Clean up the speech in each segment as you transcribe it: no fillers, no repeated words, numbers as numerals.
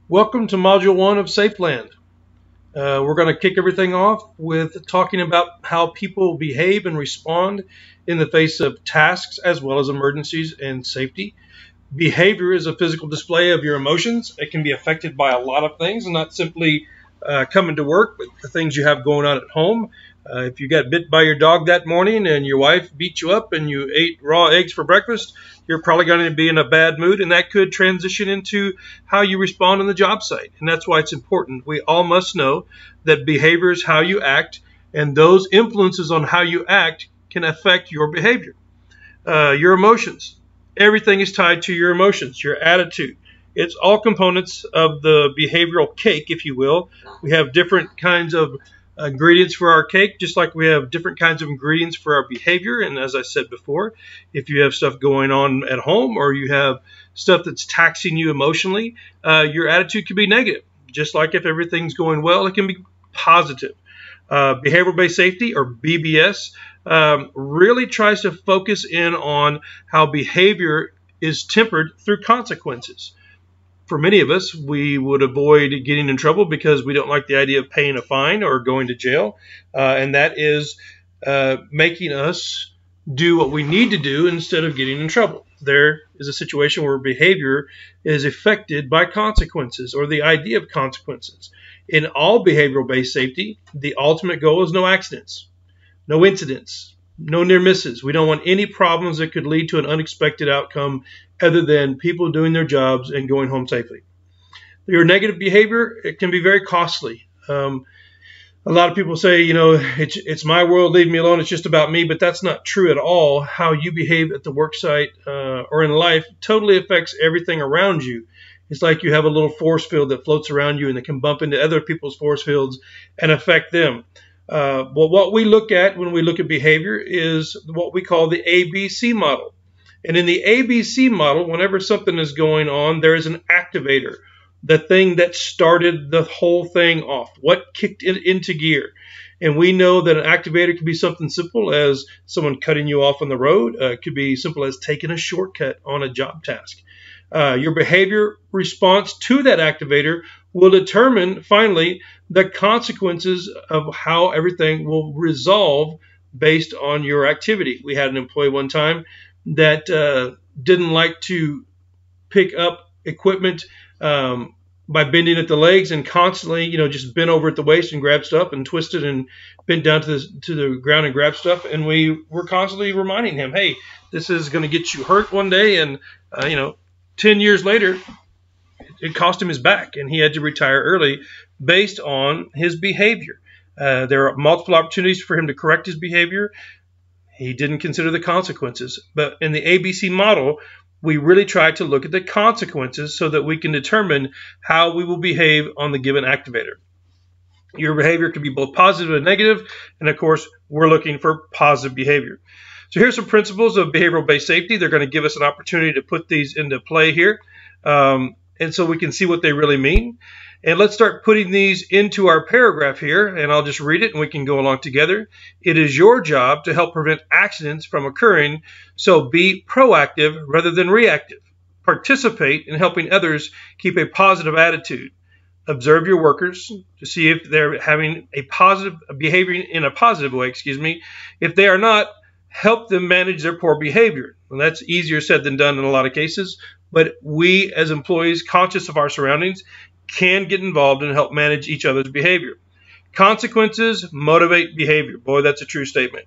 Welcome to Module 1 of SafeLand. We're going to kick everything off with talking about how people behave and respond in the face of tasks as well as emergencies and safety. Behavior is a physical display of your emotions. It can be affected by a lot of things, and not simply coming to work, but the things you have going on at home. If you got bit by your dog that morning and your wife beat you up and you ate raw eggs for breakfast, you're probably going to be in a bad mood, and that could transition into how you respond on the job site. And that's why it's important. We all must know that behavior is how you act, and those influences on how you act can affect your behavior. Your emotions. Everything is tied to your emotions, your attitude. It's all components of the behavioral cake, if you will. We have different kinds of ingredients for our cake, just like we have different kinds of ingredients for our behavior. And as I said before, if you have stuff going on at home or you have stuff that's taxing you emotionally, your attitude can be negative. Just like if everything's going well, it can be positive. Behavioral-based safety, or BBS, really tries to focus in on how behavior is tempered through consequences. For many of us, we would avoid getting in trouble because we don't like the idea of paying a fine or going to jail, and that is making us do what we need to do instead of getting in trouble. There is a situation where behavior is affected by consequences, or the idea of consequences. In all behavioral-based safety, the ultimate goal is no accidents, no incidents, no near misses. We don't want any problems that could lead to an unexpected outcome other than people doing their jobs and going home safely. Your negative behavior, it can be very costly. A lot of people say, you know, it's my world, leave me alone, it's just about me, but that's not true at all. How you behave at the work site or in life totally affects everything around you. It's like you have a little force field that floats around you and it can bump into other people's force fields and affect them. Well, what we look at when we look at behavior is what we call the ABC model. And in the ABC model, whenever something is going on, there is an activator, the thing that started the whole thing off, what kicked it into gear. And we know that an activator could be something simple as someone cutting you off on the road. It could be simple as taking a shortcut on a job task. Your behavior response to that activator will determine, finally, the consequences of how everything will resolve based on your activity. We had an employee one time that didn't like to pick up equipment by bending at the legs and constantly, just bent over at the waist and grabbed stuff and twisted and bent down to the ground and grabbed stuff. And we were constantly reminding him, hey, this is going to get you hurt one day. And, 10 years later, it cost him his back, and he had to retire early based on his behavior. There are multiple opportunities for him to correct his behavior. He didn't consider the consequences. But in the ABC model, we really try to look at the consequences so that we can determine how we will behave on the given activator. Your behavior can be both positive and negative, and of course, we're looking for positive behavior. So here's some principles of behavioral-based safety. They're going to give us an opportunity to put these into play here, and so we can see what they really mean. And let's start putting these into our paragraph here, and I'll just read it and we can go along together. It is your job to help prevent accidents from occurring, so be proactive rather than reactive. Participate in helping others keep a positive attitude. Observe your workers to see if they're having a positive behavior in a positive way, If they are not, help them manage their poor behavior. And that's easier said than done in a lot of cases, but we as employees, conscious of our surroundings, can get involved and help manage each other's behavior. Consequences motivate behavior. Boy, that's a true statement.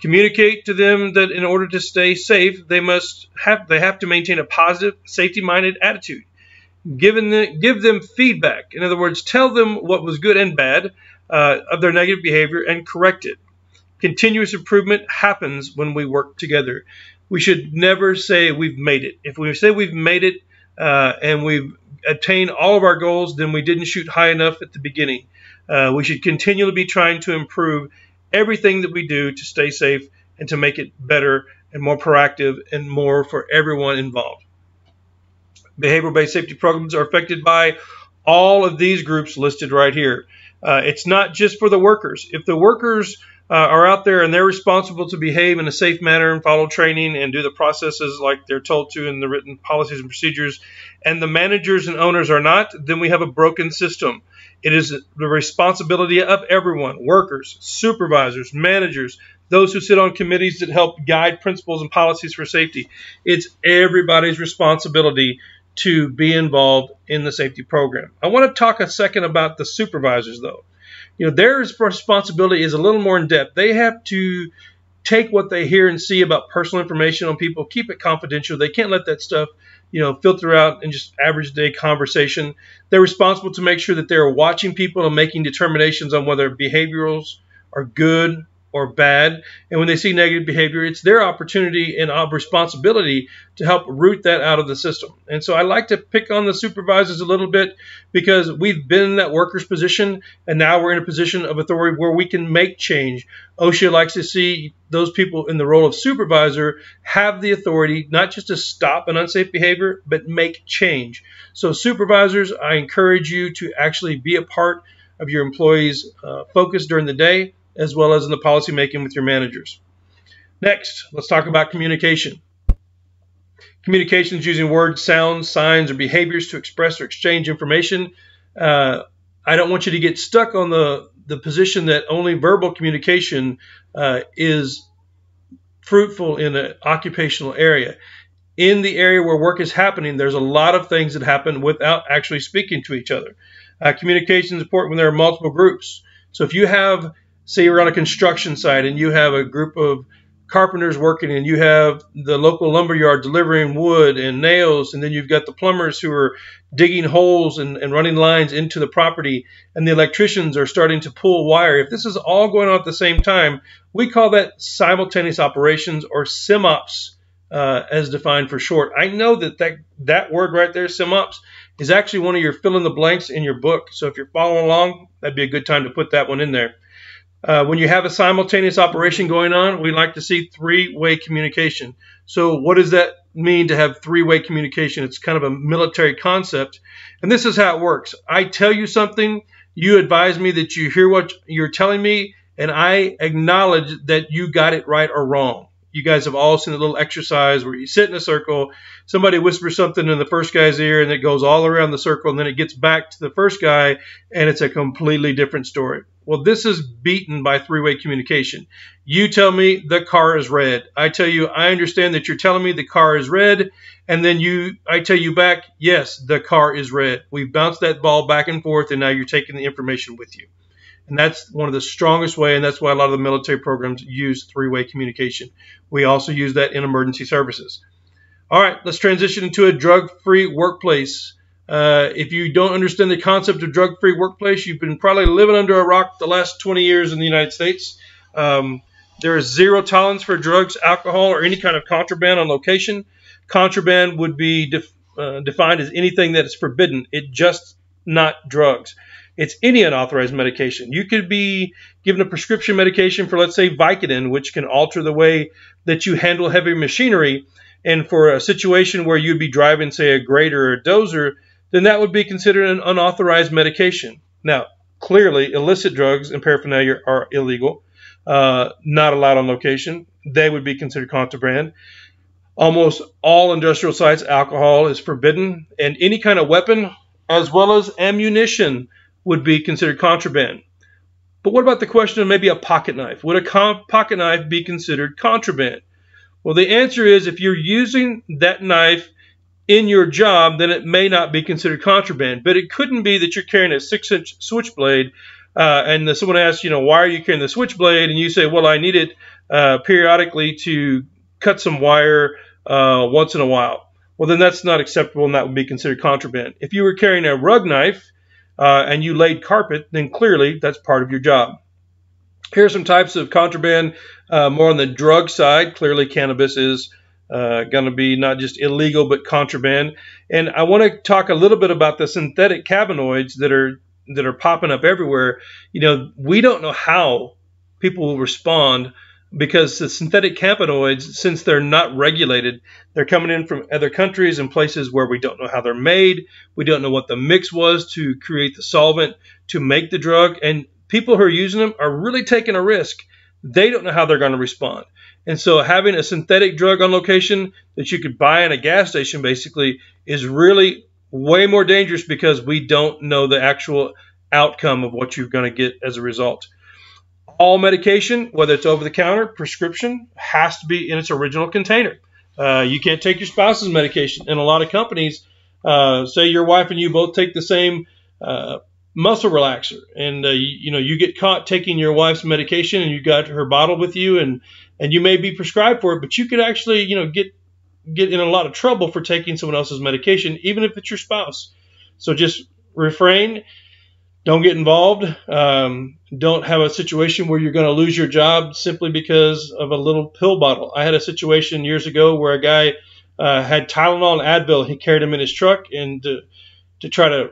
Communicate to them that in order to stay safe, they have to maintain a positive, safety-minded attitude. Give them feedback. In other words, tell them what was good and bad of their negative behavior and correct it. Continuous improvement happens when we work together. We should never say we've made it. If we say we've made it and we've attained all of our goals, then we didn't shoot high enough at the beginning. We should continually be trying to improve everything that we do to stay safe and to make it better and more proactive and more for everyone involved. Behavioral-based safety programs are affected by all of these groups listed right here. It's not just for the workers. If the workers are out there and they're responsible to behave in a safe manner and follow training and do the processes like they're told to in the written policies and procedures, and the managers and owners are not, then we have a broken system. It is the responsibility of everyone, workers, supervisors, managers, those who sit on committees that help guide principles and policies for safety. It's everybody's responsibility to be involved in the safety program. I want to talk a second about the supervisors, though. Their responsibility is a little more in depth. They have to take what they hear and see about personal information on people, keep it confidential. They can't let that stuff, filter out in just average day conversation. They're responsible to make sure that they're watching people and making determinations on whether behaviorals are good or bad. And when they see negative behavior, it's their opportunity and responsibility to help root that out of the system. And so I like to pick on the supervisors a little bit because we've been in that worker's position, and now we're in a position of authority where we can make change. OSHA likes to see those people in the role of supervisor have the authority not just to stop an unsafe behavior, but make change. So supervisors, I encourage you to actually be a part of your employees' focus during the day, as well as in the policy making with your managers. Next, let's talk about communication. Communication is using words, sounds, signs, or behaviors to express or exchange information. I don't want you to get stuck on the position that only verbal communication is fruitful in an occupational area. In the area where work is happening, there's a lot of things that happen without actually speaking to each other. Communication is important when there are multiple groups. So if you have, say you're on a construction site and you have a group of carpenters working and you have the local lumber yard delivering wood and nails, and then you've got the plumbers who are digging holes and running lines into the property, and the electricians are starting to pull wire. If this is all going on at the same time, we call that simultaneous operations, or SIMOPS as defined for short. I know that word right there, SIMOPS, is actually one of your fill in the blanks in your book. So if you're following along, that'd be a good time to put that one in there. When you have a simultaneous operation going on, we like to see three-way communication. So what does that mean to have three-way communication? It's kind of a military concept. And this is how it works. I tell you something, you advise me that you hear what you're telling me, and I acknowledge that you got it right or wrong. You guys have all seen a little exercise where you sit in a circle, somebody whispers something in the first guy's ear, and it goes all around the circle, and then it gets back to the first guy, and it's a completely different story. Well, this is beaten by three-way communication. You tell me the car is red. I tell you, I understand that you're telling me the car is red, and then I tell you back, yes, the car is red. We've bounced that ball back and forth, and now you're taking the information with you. And that's one of the strongest ways, and that's why a lot of the military programs use three-way communication. We also use that in emergency services. All right, let's transition into a drug-free workplace. If you don't understand the concept of drug-free workplace, you've been probably living under a rock the last 20 years in the United States. There is zero tolerance for drugs, alcohol, or any kind of contraband on location. Contraband would be defined as anything that is forbidden. It's just not drugs. It's any unauthorized medication. You could be given a prescription medication for, let's say, Vicodin, which can alter the way that you handle heavy machinery. And for a situation where you'd be driving, say, a grader or a dozer, then that would be considered an unauthorized medication. Now, clearly, illicit drugs and paraphernalia are illegal, not allowed on location. They would be considered contraband. Almost all industrial sites, alcohol is forbidden, and any kind of weapon, as well as ammunition, would be considered contraband. But what about the question of maybe a pocket knife? Would a pocket knife be considered contraband? Well, the answer is if you're using that knife in your job, then it may not be considered contraband. But it couldn't be that you're carrying a 6-inch switchblade and someone asks, why are you carrying the switchblade? And you say, well, I need it periodically to cut some wire once in a while. Well, then that's not acceptable, and that would be considered contraband. If you were carrying a rug knife and you laid carpet, then clearly that's part of your job. Here are some types of contraband more on the drug side. Clearly cannabis is going to be not just illegal but contraband. And I want to talk a little bit about the synthetic cannabinoids that are popping up everywhere. We don't know how people will respond because the synthetic cannabinoids, since they're not regulated, they're coming in from other countries and places where we don't know how they're made. We don't know what the mix was to create the solvent to make the drug. And people who are using them are really taking a risk. They don't know how they're going to respond. And so having a synthetic drug on location that you could buy in a gas station basically is really way more dangerous because we don't know the actual outcome of what you're going to get as a result. All medication, whether it's over the counter, prescription, has to be in its original container. You can't take your spouse's medication. And a lot of companies, say your wife and you both take the same muscle relaxer, and you get caught taking your wife's medication, and you got her bottle with you, and you may be prescribed for it, but you could actually get in a lot of trouble for taking someone else's medication, even if it's your spouse. So just refrain. Don't get involved. Don't have a situation where you're going to lose your job simply because of a little pill bottle. I had a situation years ago where a guy had Tylenol and Advil. He carried them in his truck, and to try to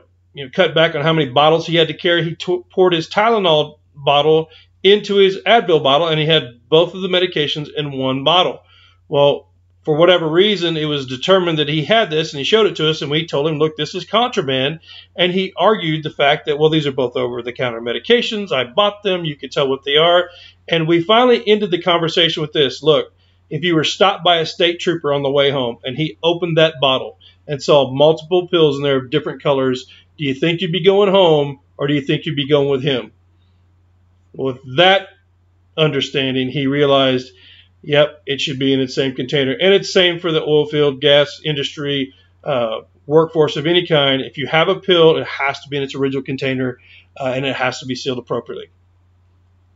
cut back on how many bottles he had to carry, he poured his Tylenol bottle into his Advil bottle, and he had both of the medications in one bottle. Well, for whatever reason, it was determined that he had this, and he showed it to us, and we told him, look, this is contraband. And he argued the fact that, well, these are both over-the-counter medications. I bought them. You can tell what they are. And we finally ended the conversation with this. Look, if you were stopped by a state trooper on the way home, and he opened that bottle and saw multiple pills in there of different colors, do you think you'd be going home, or do you think you'd be going with him? Well, with that understanding, he realized, yep, it should be in its same container. And it's same for the oil field, gas industry, workforce of any kind. If you have a pill, it has to be in its original container, and it has to be sealed appropriately.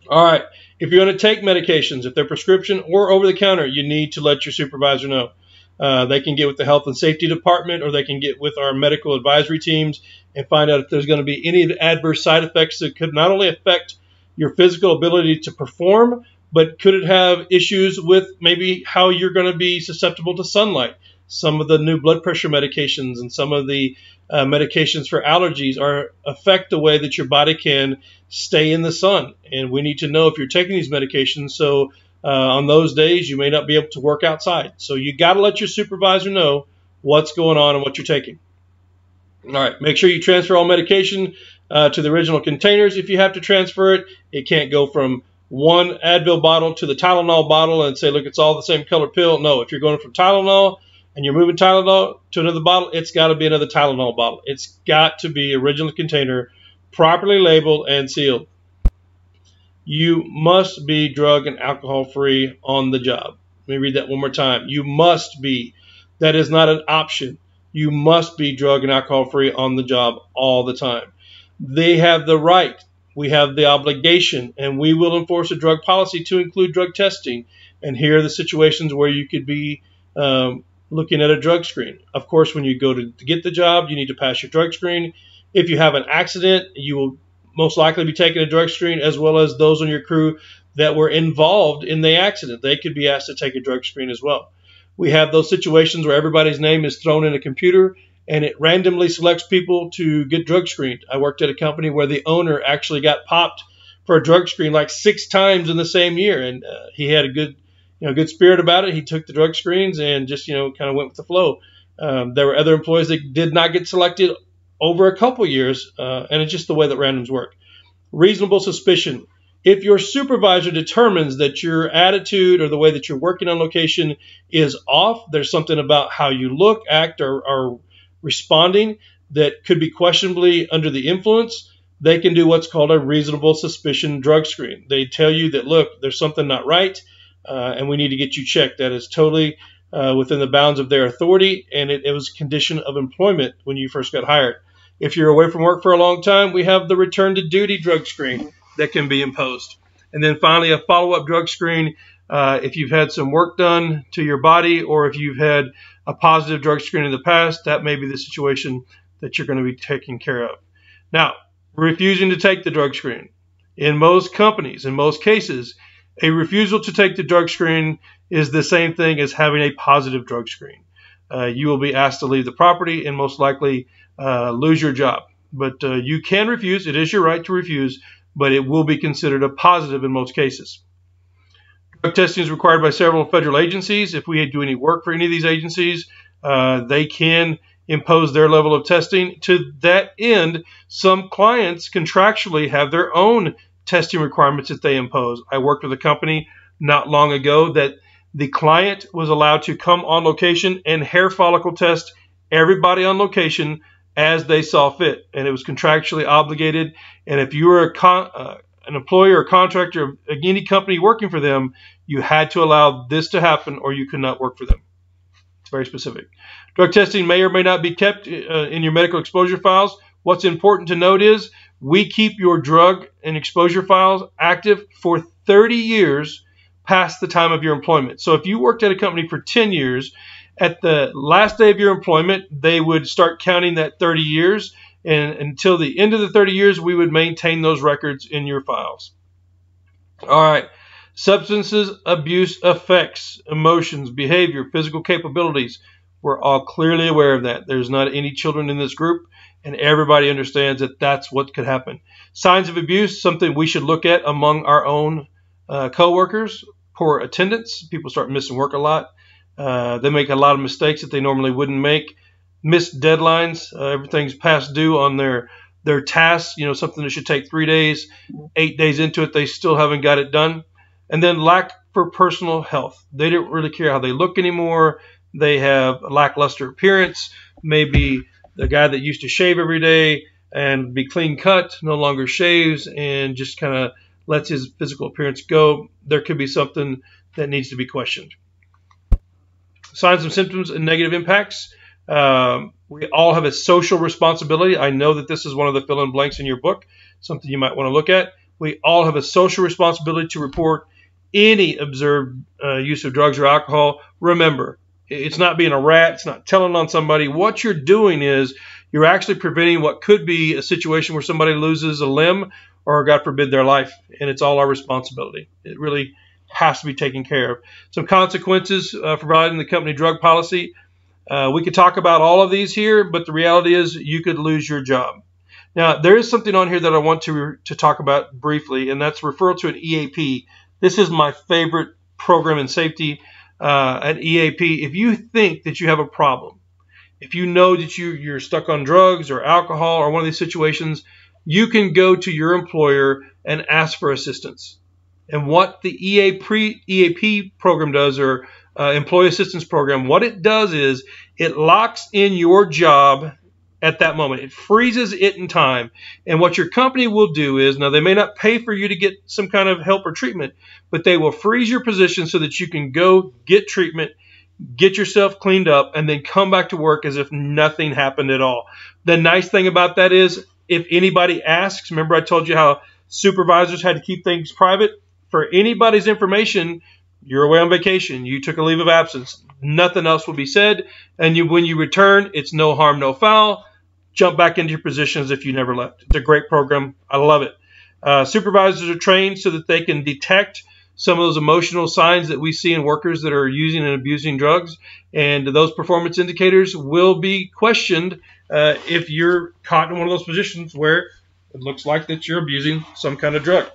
All right, if you're going to take medications, if they're prescription or over-the-counter, you need to let your supervisor know. They can get with the health and safety department, or they can get with our medical advisory teams and find out if there's going to be any adverse side effects that could not only affect your physical ability to perform, but could it have issues with maybe how you're going to be susceptible to sunlight? Some of the new blood pressure medications and some of the medications for allergies affect the way that your body can stay in the sun. And we need to know if you're taking these medications. So on those days, you may not be able to work outside. So you got to let your supervisor know what's going on and what you're taking. All right, make sure you transfer all medication to the original containers. If you have to transfer it, it can't go from one Advil bottle to the Tylenol bottle and say, look, it's all the same color pill. No, if you're going from Tylenol and you're moving Tylenol to another bottle, it's got to be another Tylenol bottle. It's got to be original container, properly labeled and sealed. You must be drug and alcohol free on the job. Let me read that one more time. You must be. That is not an option. You must be drug and alcohol free on the job all the time. They have the right. We have the obligation, and we will enforce a drug policy to include drug testing. And here are the situations where you could be looking at a drug screen. Of course, when you go to get the job, you need to pass your drug screen. If you have an accident, you will most likely be taking a drug screen, as well as those on your crew that were involved in the accident. They could be asked to take a drug screen as well. We have those situations where everybody's name is thrown in a computer, and it randomly selects people to get drug screened. I worked at a company where the owner actually got popped for a drug screen like 6 times in the same year, and he had a good spirit about it. He took the drug screens and just kind of went with the flow. There were other employees that did not get selected over a couple years, and it's just the way that randoms work. Reasonable suspicion. If your supervisor determines that your attitude or the way that you're working on location is off, there's something about how you look, act, or responding that could be questionably under the influence, they can do what's called a reasonable suspicion drug screen. They tell you that, look, there's something not right, and we need to get you checked. That is totally within the bounds of their authority, and it was a condition of employment when you first got hired. If you're away from work for a long time, we have the return to duty drug screen that can be imposed. And then finally, a follow-up drug screen if you've had some work done to your body, or if you've had a positive drug screen in the past, that may be the situation that you're going to be taking care of. Now, refusing to take the drug screen. In most companies, in most cases, a refusal to take the drug screen is the same thing as having a positive drug screen. You will be asked to leave the property and most likely lose your job. But you can refuse. It is your right to refuse, but it will be considered a positive in most cases. Drug testing is required by several federal agencies. If we do any work for any of these agencies, they can impose their level of testing. To that end, some clients contractually have their own testing requirements that they impose. I worked with a company not long ago that the client was allowed to come on location and hair follicle test everybody on location as they saw fit, and it was contractually obligated. And if you were an employer or contractor of any company working for them, you had to allow this to happen or you could not work for them. It's very specific. Drug testing may or may not be kept in your medical exposure files. What's important to note is we keep your drug and exposure files active for 30 years past the time of your employment. So if you worked at a company for 10 years, at the last day of your employment, they would start counting that 30 years, and until the end of the 30 years, we would maintain those records in your files. All right. Substances abuse affects emotions, behavior, physical capabilities. We're all clearly aware of that. There's not any children in this group, and everybody understands that that's what could happen. Signs of abuse, something we should look at among our own coworkers. Poor attendance. People start missing work a lot. They make a lot of mistakes that they normally wouldn't make. Missed deadlines. Everything's past due on their tasks. You know, something that should take 3 days, 8 days into it, they still haven't got it done. And then lack for personal health. They don't really care how they look anymore. They have a lackluster appearance. Maybe the guy that used to shave every day and be clean cut no longer shaves and just kind of lets his physical appearance go. There could be something that needs to be questioned. Signs and symptoms and negative impacts. We all have a social responsibility. I know that this is one of the fill-in blanks in your book, something you might want to look at. We all have a social responsibility to report any observed use of drugs or alcohol. Remember, it's not being a rat. It's not telling on somebody. What you're doing is you're actually preventing what could be a situation where somebody loses a limb or, God forbid, their life, and it's all our responsibility. It really has to be taken care of. Some consequences for violating the company drug policy. We could talk about all of these here, but the reality is you could lose your job. Now, there is something on here that I want to talk about briefly, and that's referral to an EAP. This is my favorite program in safety, an EAP. If you think that you have a problem, if you know that you're stuck on drugs or alcohol or one of these situations, you can go to your employer and ask for assistance. And what the EAP program does, or Employee Assistance Program, what it does is it locks in your job at that moment. It freezes it in time. And what your company will do is, now they may not pay for you to get some kind of help or treatment, but they will freeze your position so that you can go get treatment, get yourself cleaned up, and then come back to work as if nothing happened at all. The nice thing about that is, if anybody asks, remember I told you how supervisors had to keep things private? For anybody's information, you're away on vacation, you took a leave of absence, nothing else will be said, and when you return, it's no harm, no foul. Jump back into your position as if you never left. It's a great program. I love it. Supervisors are trained so that they can detect some of those emotional signs that we see in workers that are using and abusing drugs, and those performance indicators will be questioned if you're caught in one of those positions where it looks like that you're abusing some kind of drug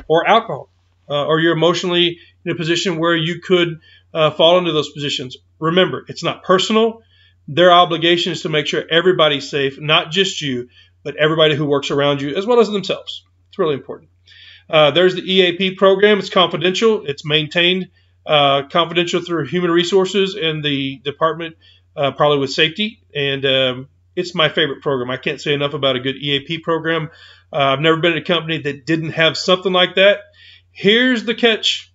or alcohol, or you're emotionally in a position where you could fall into those positions. Remember, it's not personal. Their obligation is to make sure everybody's safe, not just you, but everybody who works around you as well as themselves. It's really important. There's the EAP program. It's confidential. It's maintained confidential through Human Resources and the department, probably with safety. And it's my favorite program. I can't say enough about a good EAP program. I've never been at a company that didn't have something like that. Here's the catch.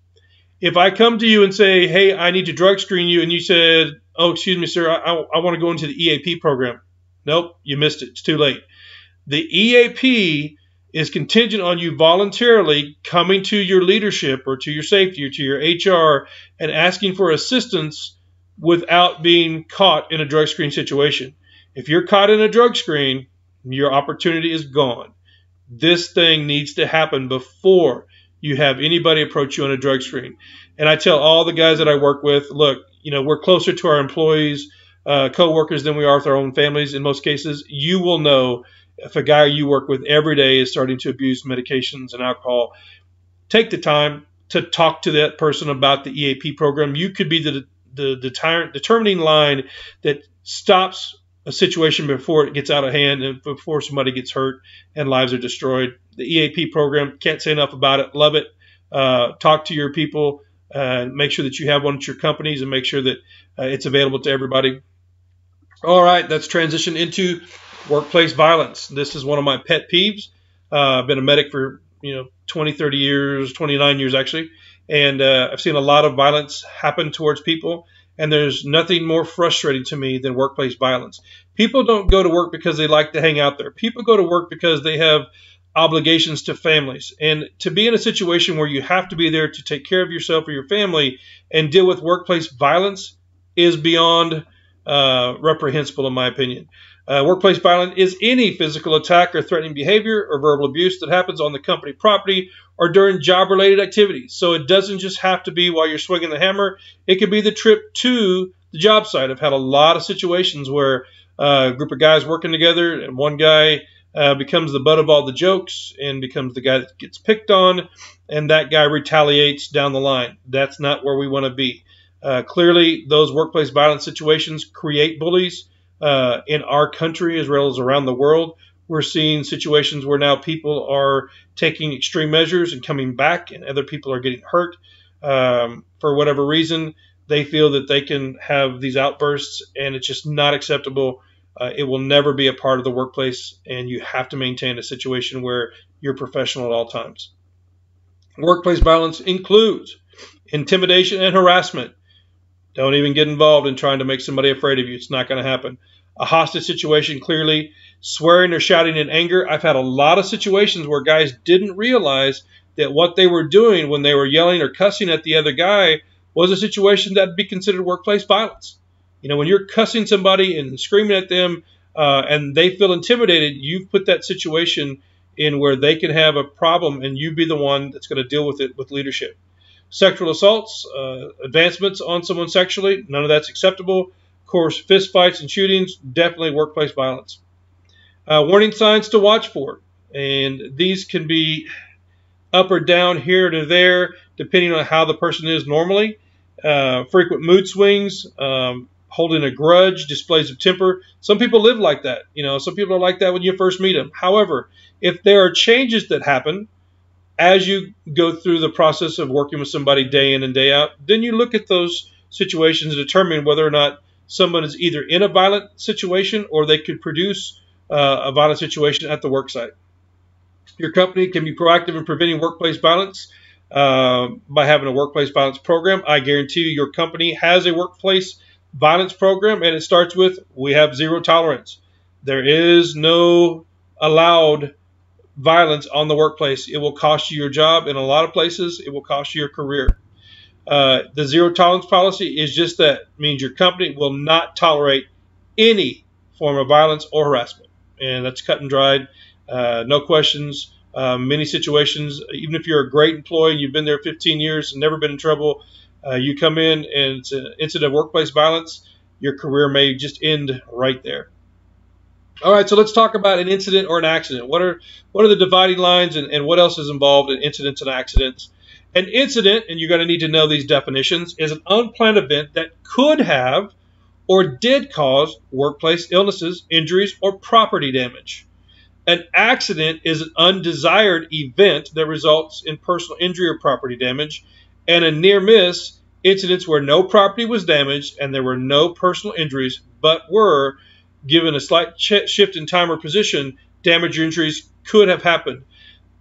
If I come to you and say, hey, I need to drug screen you, and you said, oh, excuse me, sir, I want to go into the EAP program. Nope, you missed it. It's too late. The EAP is contingent on you voluntarily coming to your leadership or to your safety or to your HR and asking for assistance without being caught in a drug screen situation. If you're caught in a drug screen, your opportunity is gone. This thing needs to happen before you have anybody approach you on a drug screen. And I tell all the guys that I work with, look, you know, we're closer to our employees, co-workers than we are with our own families in most cases. You will know if a guy you work with every day is starting to abuse medications and alcohol. Take the time to talk to that person about the EAP program. You could be the determining line that stops a situation before it gets out of hand and before somebody gets hurt and lives are destroyed. The EAP program, can't say enough about it. Love it. Talk to your people. Make sure that you have one at your companies and make sure that it's available to everybody. All right, let's transition into workplace violence. This is one of my pet peeves. I've been a medic for 20, 30 years, 29 years actually, and I've seen a lot of violence happen towards people, and there's nothing more frustrating to me than workplace violence. People don't go to work because they like to hang out there. People go to work because they have obligations to families, and to be in a situation where you have to be there to take care of yourself or your family and deal with workplace violence is beyond reprehensible in my opinion. Workplace violence is any physical attack or threatening behavior or verbal abuse that happens on the company property or during job-related activities. So it doesn't just have to be while you're swinging the hammer. It could be the trip to the job site. I've had a lot of situations where a group of guys working together and one guy becomes the butt of all the jokes and becomes the guy that gets picked on, and that guy retaliates down the line. That's not where we want to be. Clearly, those workplace violence situations create bullies in our country as well as around the world. We're seeing situations where now people are taking extreme measures and coming back, and other people are getting hurt for whatever reason. They feel that they can have these outbursts, and it's just not acceptable. It will never be a part of the workplace, and you have to maintain a situation where you're professional at all times. Workplace violence includes intimidation and harassment. Don't even get involved in trying to make somebody afraid of you. It's not going to happen. A hostage situation, clearly. Swearing or shouting in anger. I've had a lot of situations where guys didn't realize that what they were doing when they were yelling or cussing at the other guy was a situation that would be considered workplace violence. When you're cussing somebody and screaming at them and they feel intimidated, you've put that situation in where they can have a problem and you be the one that's going to deal with it with leadership. Sexual assaults, advancements on someone sexually, none of that's acceptable. Of course, fist fights and shootings, definitely workplace violence. Warning signs to watch for, and these can be up or down, here to there, depending on how the person is normally. Frequent mood swings, holding a grudge, displays of temper. Some people live like that. Some people are like that when you first meet them. However, if there are changes that happen as you go through the process of working with somebody day in and day out, then you look at those situations and determine whether or not someone is either in a violent situation or they could produce a violent situation at the work site. Your company can be proactive in preventing workplace violence by having a workplace violence program. I guarantee you your company has a workplace violence program, and it starts with, we have zero tolerance. There is no allowed violence on the workplace. It will cost you your job. In a lot of places, it will cost you your career. The zero tolerance policy is just that. It means your company will not tolerate any form of violence or harassment. And that's cut and dried. No questions. Many situations, even if you're a great employee and you've been there 15 years and never been in trouble, you come in and it's an incident of workplace violence, your career may just end right there. All right, so let's talk about an incident or an accident. What are the dividing lines and what else is involved in incidents and accidents? An incident, and you're going to need to know these definitions, is an unplanned event that could have or did cause workplace illnesses, injuries, or property damage. An accident is an undesired event that results in personal injury or property damage, and a near miss, incidents where no property was damaged and there were no personal injuries, but were, given a slight shift in time or position, damage or injuries could have happened.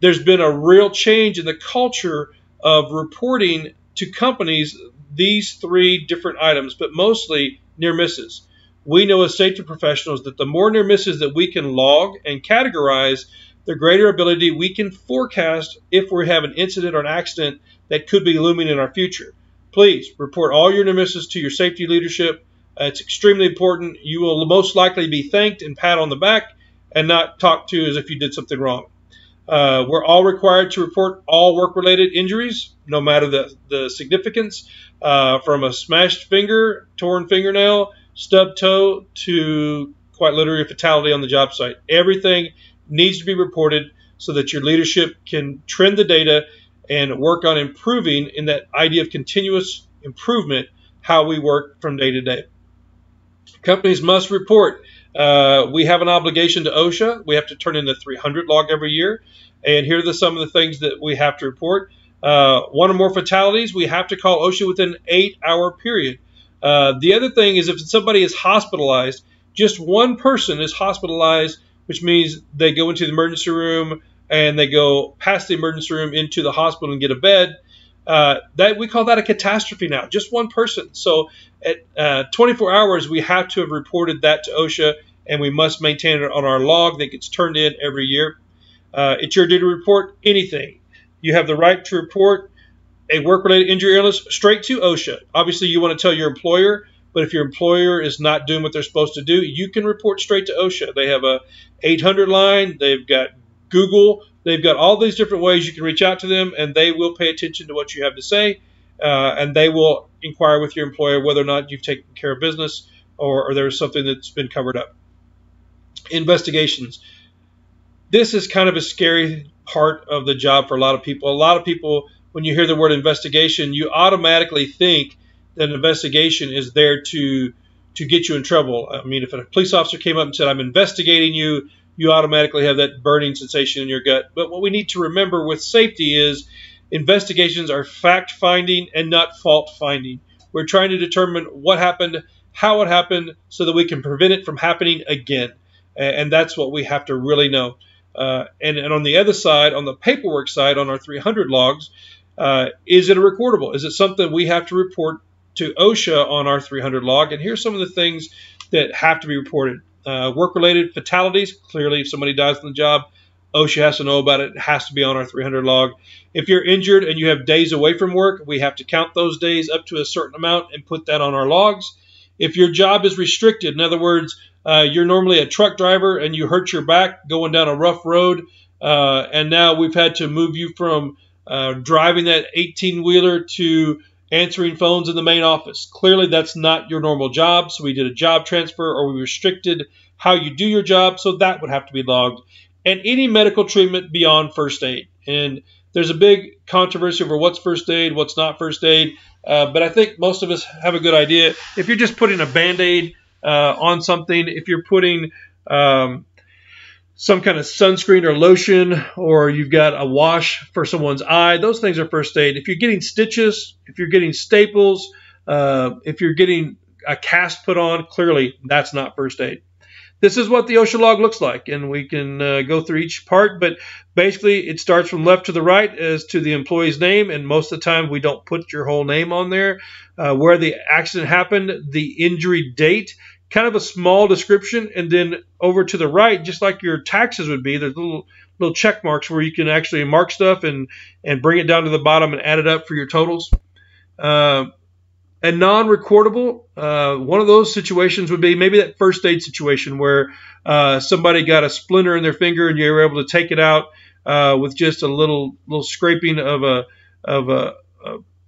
There's been a real change in the culture of reporting to companies these three different items, but mostly near misses. We know as safety professionals that the more near misses that we can log and categorize, the greater ability we can forecast if we have an incident or an accident that could be looming in our future. Please report all your near misses to your safety leadership. It's extremely important. You will most likely be thanked and pat on the back and not talked to as if you did something wrong. We're all required to report all work-related injuries, no matter the significance, from a smashed finger, torn fingernail, stubbed toe, to quite literally a fatality on the job site. Everything needs to be reported so that your leadership can trend the data and work on improving in that idea of continuous improvement, how we work from day to day. Companies must report We have an obligation to OSHA. We have to turn in the 300 log every year. And here are some of the things that we have to report. One or more fatalities, we have to call OSHA within an 8-hour period. The other thing is if somebody is hospitalized, just one person is hospitalized, which means they go into the emergency room and they go past the emergency room into the hospital and get a bed. That we call that a catastrophe now, just one person. So at 24 hours, we have to have reported that to OSHA, and we must maintain it on our log that gets turned in every year. It's your duty to report anything. You have the right to report a work-related injury or illness straight to OSHA. Obviously, you want to tell your employer, but if your employer is not doing what they're supposed to do, you can report straight to OSHA. They have a 800 line. They've got Google. They've got all these different ways you can reach out to them, and they will pay attention to what you have to say, and they will inquire with your employer whether or not you've taken care of business or there's something that's been covered up. Investigations. This is kind of a scary part of the job for a lot of people. A lot of people, when you hear the word investigation, you automatically think that an investigation is there to get you in trouble. I mean, if a police officer came up and said, "I'm investigating you," you automatically have that burning sensation in your gut. But what we need to remember with safety is investigations are fact-finding and not fault-finding. We're trying to determine what happened, how it happened, so that we can prevent it from happening again. And that's what we have to really know. And on the other side, on the paperwork side, on our 300 logs, is it a recordable? Is it something we have to report to OSHA on our 300 log? And here's some of the things that have to be reported. Work-related fatalities. Clearly, if somebody dies on the job, OSHA has to know about it. It has to be on our 300 log. If you're injured and you have days away from work, we have to count those days up to a certain amount and put that on our logs. If your job is restricted, in other words, you're normally a truck driver and you hurt your back going down a rough road, and now we've had to move you from driving that 18-wheeler to answering phones in the main office. Clearly, that's not your normal job, so we did a job transfer or we restricted how you do your job, so that would have to be logged. And any medical treatment beyond first aid. And there's a big controversy over what's first aid, what's not first aid, but I think most of us have a good idea. If you're just putting a Band-Aid on something, if you're putting some kind of sunscreen or lotion, or you've got a wash for someone's eye, those things are first aid. If you're getting stitches, if you're getting staples, if you're getting a cast put on, clearly that's not first aid. This is what the OSHA log looks like, and we can go through each part, but basically it starts from left to the right as to the employee's name, and most of the time we don't put your whole name on there. Where the accident happened, the injury date, kind of a small description, and then over to the right, just like your taxes would be, there's little check marks where you can actually mark stuff and bring it down to the bottom and add it up for your totals. A non-recordable, one of those situations would be maybe that first aid situation where somebody got a splinter in their finger and you were able to take it out with just a little scraping of a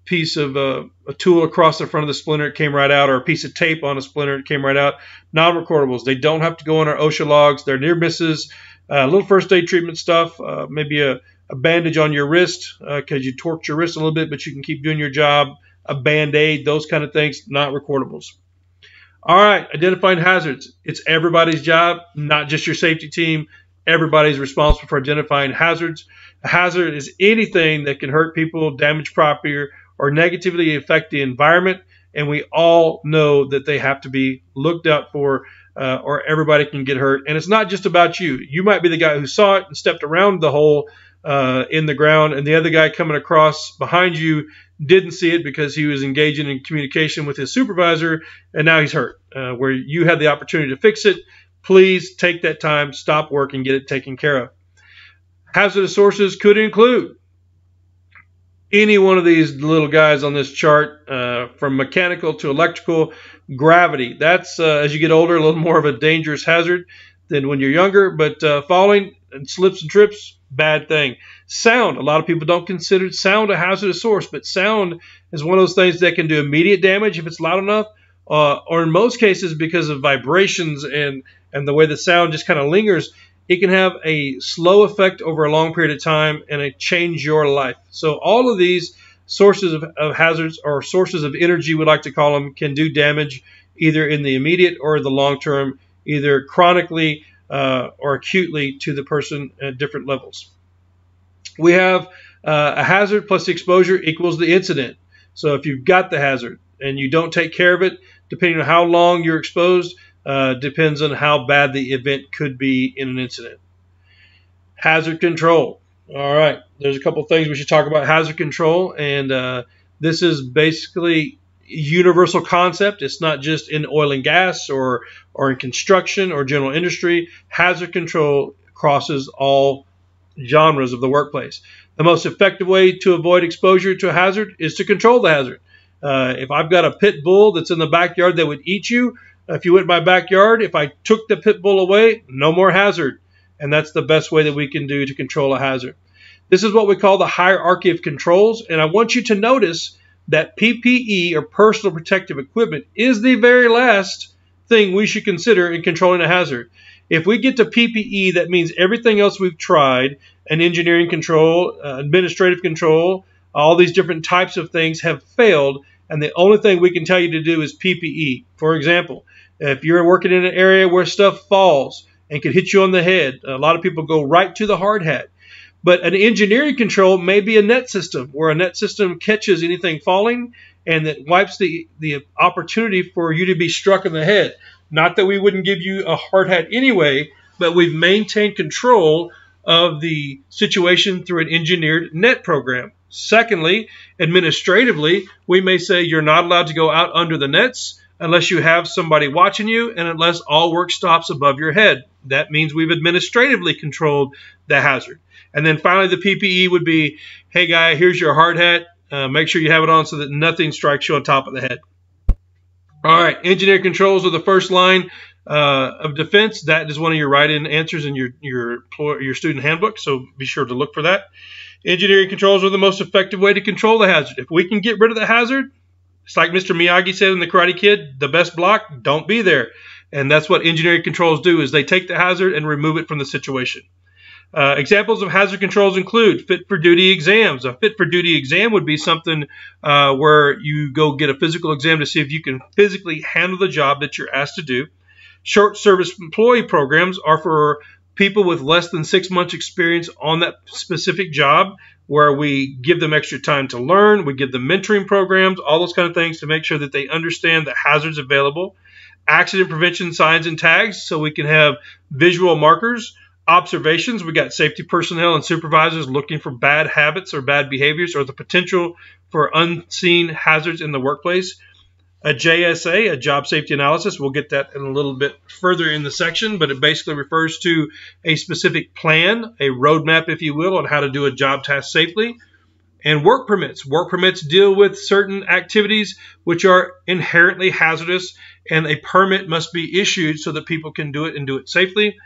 piece of a tool across the front of the splinter, it came right out, or a piece of tape on a splinter, it came right out. Non-recordables, they don't have to go on our OSHA logs. They're near misses, little first aid treatment stuff, maybe a bandage on your wrist because you torqued your wrist a little bit, but you can keep doing your job, a Band-Aid, those kind of things, not recordables. All right, identifying hazards. It's everybody's job, not just your safety team. Everybody's responsible for identifying hazards. A hazard is anything that can hurt people, damage property, or negatively affect the environment, and we all know that they have to be looked out for or everybody can get hurt. And it's not just about you. You might be the guy who saw it and stepped around the hole in the ground, and the other guy coming across behind you didn't see it because he was engaging in communication with his supervisor, and now he's hurt. Where you had the opportunity to fix it, please take that time, stop work, and get it taken care of. Hazardous sources could include any one of these little guys on this chart, from mechanical to electrical. Gravity, that's as you get older, a little more of a dangerous hazard than when you're younger, but falling and slips and trips, bad thing. Sound, a lot of people don't consider sound a hazardous source, but sound is one of those things that can do immediate damage if it's loud enough, or in most cases because of vibrations and the way the sound just kind of lingers, it can have a slow effect over a long period of time and it change your life. So all of these sources of hazards, or sources of energy we like to call them, can do damage either in the immediate or the long term either chronically or acutely to the person at different levels. We have a hazard plus the exposure equals the incident. So if you've got the hazard and you don't take care of it, depending on how long you're exposed, depends on how bad the event could be in an incident. Hazard control. All right, there's a couple things we should talk about hazard control, and this is basically a universal concept. It's not just in oil and gas or in construction or general industry. Hazard control crosses all genres of the workplace. The most effective way to avoid exposure to a hazard is to control the hazard. If I've got a pit bull that's in the backyard that would eat you, if you went in my backyard, if I took the pit bull away, no more hazard. And that's the best way that we can do to control a hazard. This is what we call the hierarchy of controls. And I want you to notice that PPE, or personal protective equipment, is the very last thing we should consider in controlling a hazard. If we get to PPE, that means everything else we've tried, and engineering control, administrative control, all these different types of things have failed, and the only thing we can tell you to do is PPE. For example, if you're working in an area where stuff falls and could hit you on the head, a lot of people go right to the hard hat. But an engineering control may be a net system, where a net system catches anything falling and that wipes the opportunity for you to be struck in the head. Not that we wouldn't give you a hard hat anyway, but we've maintained control of the situation through an engineered net program. Secondly, administratively, we may say you're not allowed to go out under the nets unless you have somebody watching you and unless all work stops above your head. That means we've administratively controlled the hazard. And then finally, the PPE would be, hey guy, here's your hard hat. Make sure you have it on so that nothing strikes you on top of the head. All right, engineer controls are the first line of defense. That is one of your write-in answers in your student handbook, so be sure to look for that. Engineering controls are the most effective way to control the hazard. If we can get rid of the hazard, it's like Mr. Miyagi said in The Karate Kid, the best block, don't be there. And that's what engineering controls do, is they take the hazard and remove it from the situation. Examples of hazard controls include fit for duty exams. A fit for duty exam would be something where you go get a physical exam to see if you can physically handle the job that you're asked to do. Short service employee programs are for people with less than 6 months experience on that specific job, where we give them extra time to learn. We give them mentoring programs, all those kind of things to make sure that they understand the hazards available. Accident prevention signs and tags, so we can have visual markers. Observations, we got safety personnel and supervisors looking for bad habits or bad behaviors or the potential for unseen hazards in the workplace. A JSA, a job safety analysis, we'll get that in a little bit further in the section, but it basically refers to a specific plan, a roadmap, if you will, on how to do a job task safely. And work permits. Work permits deal with certain activities which are inherently hazardous, and a permit must be issued so that people can do it and do it safely.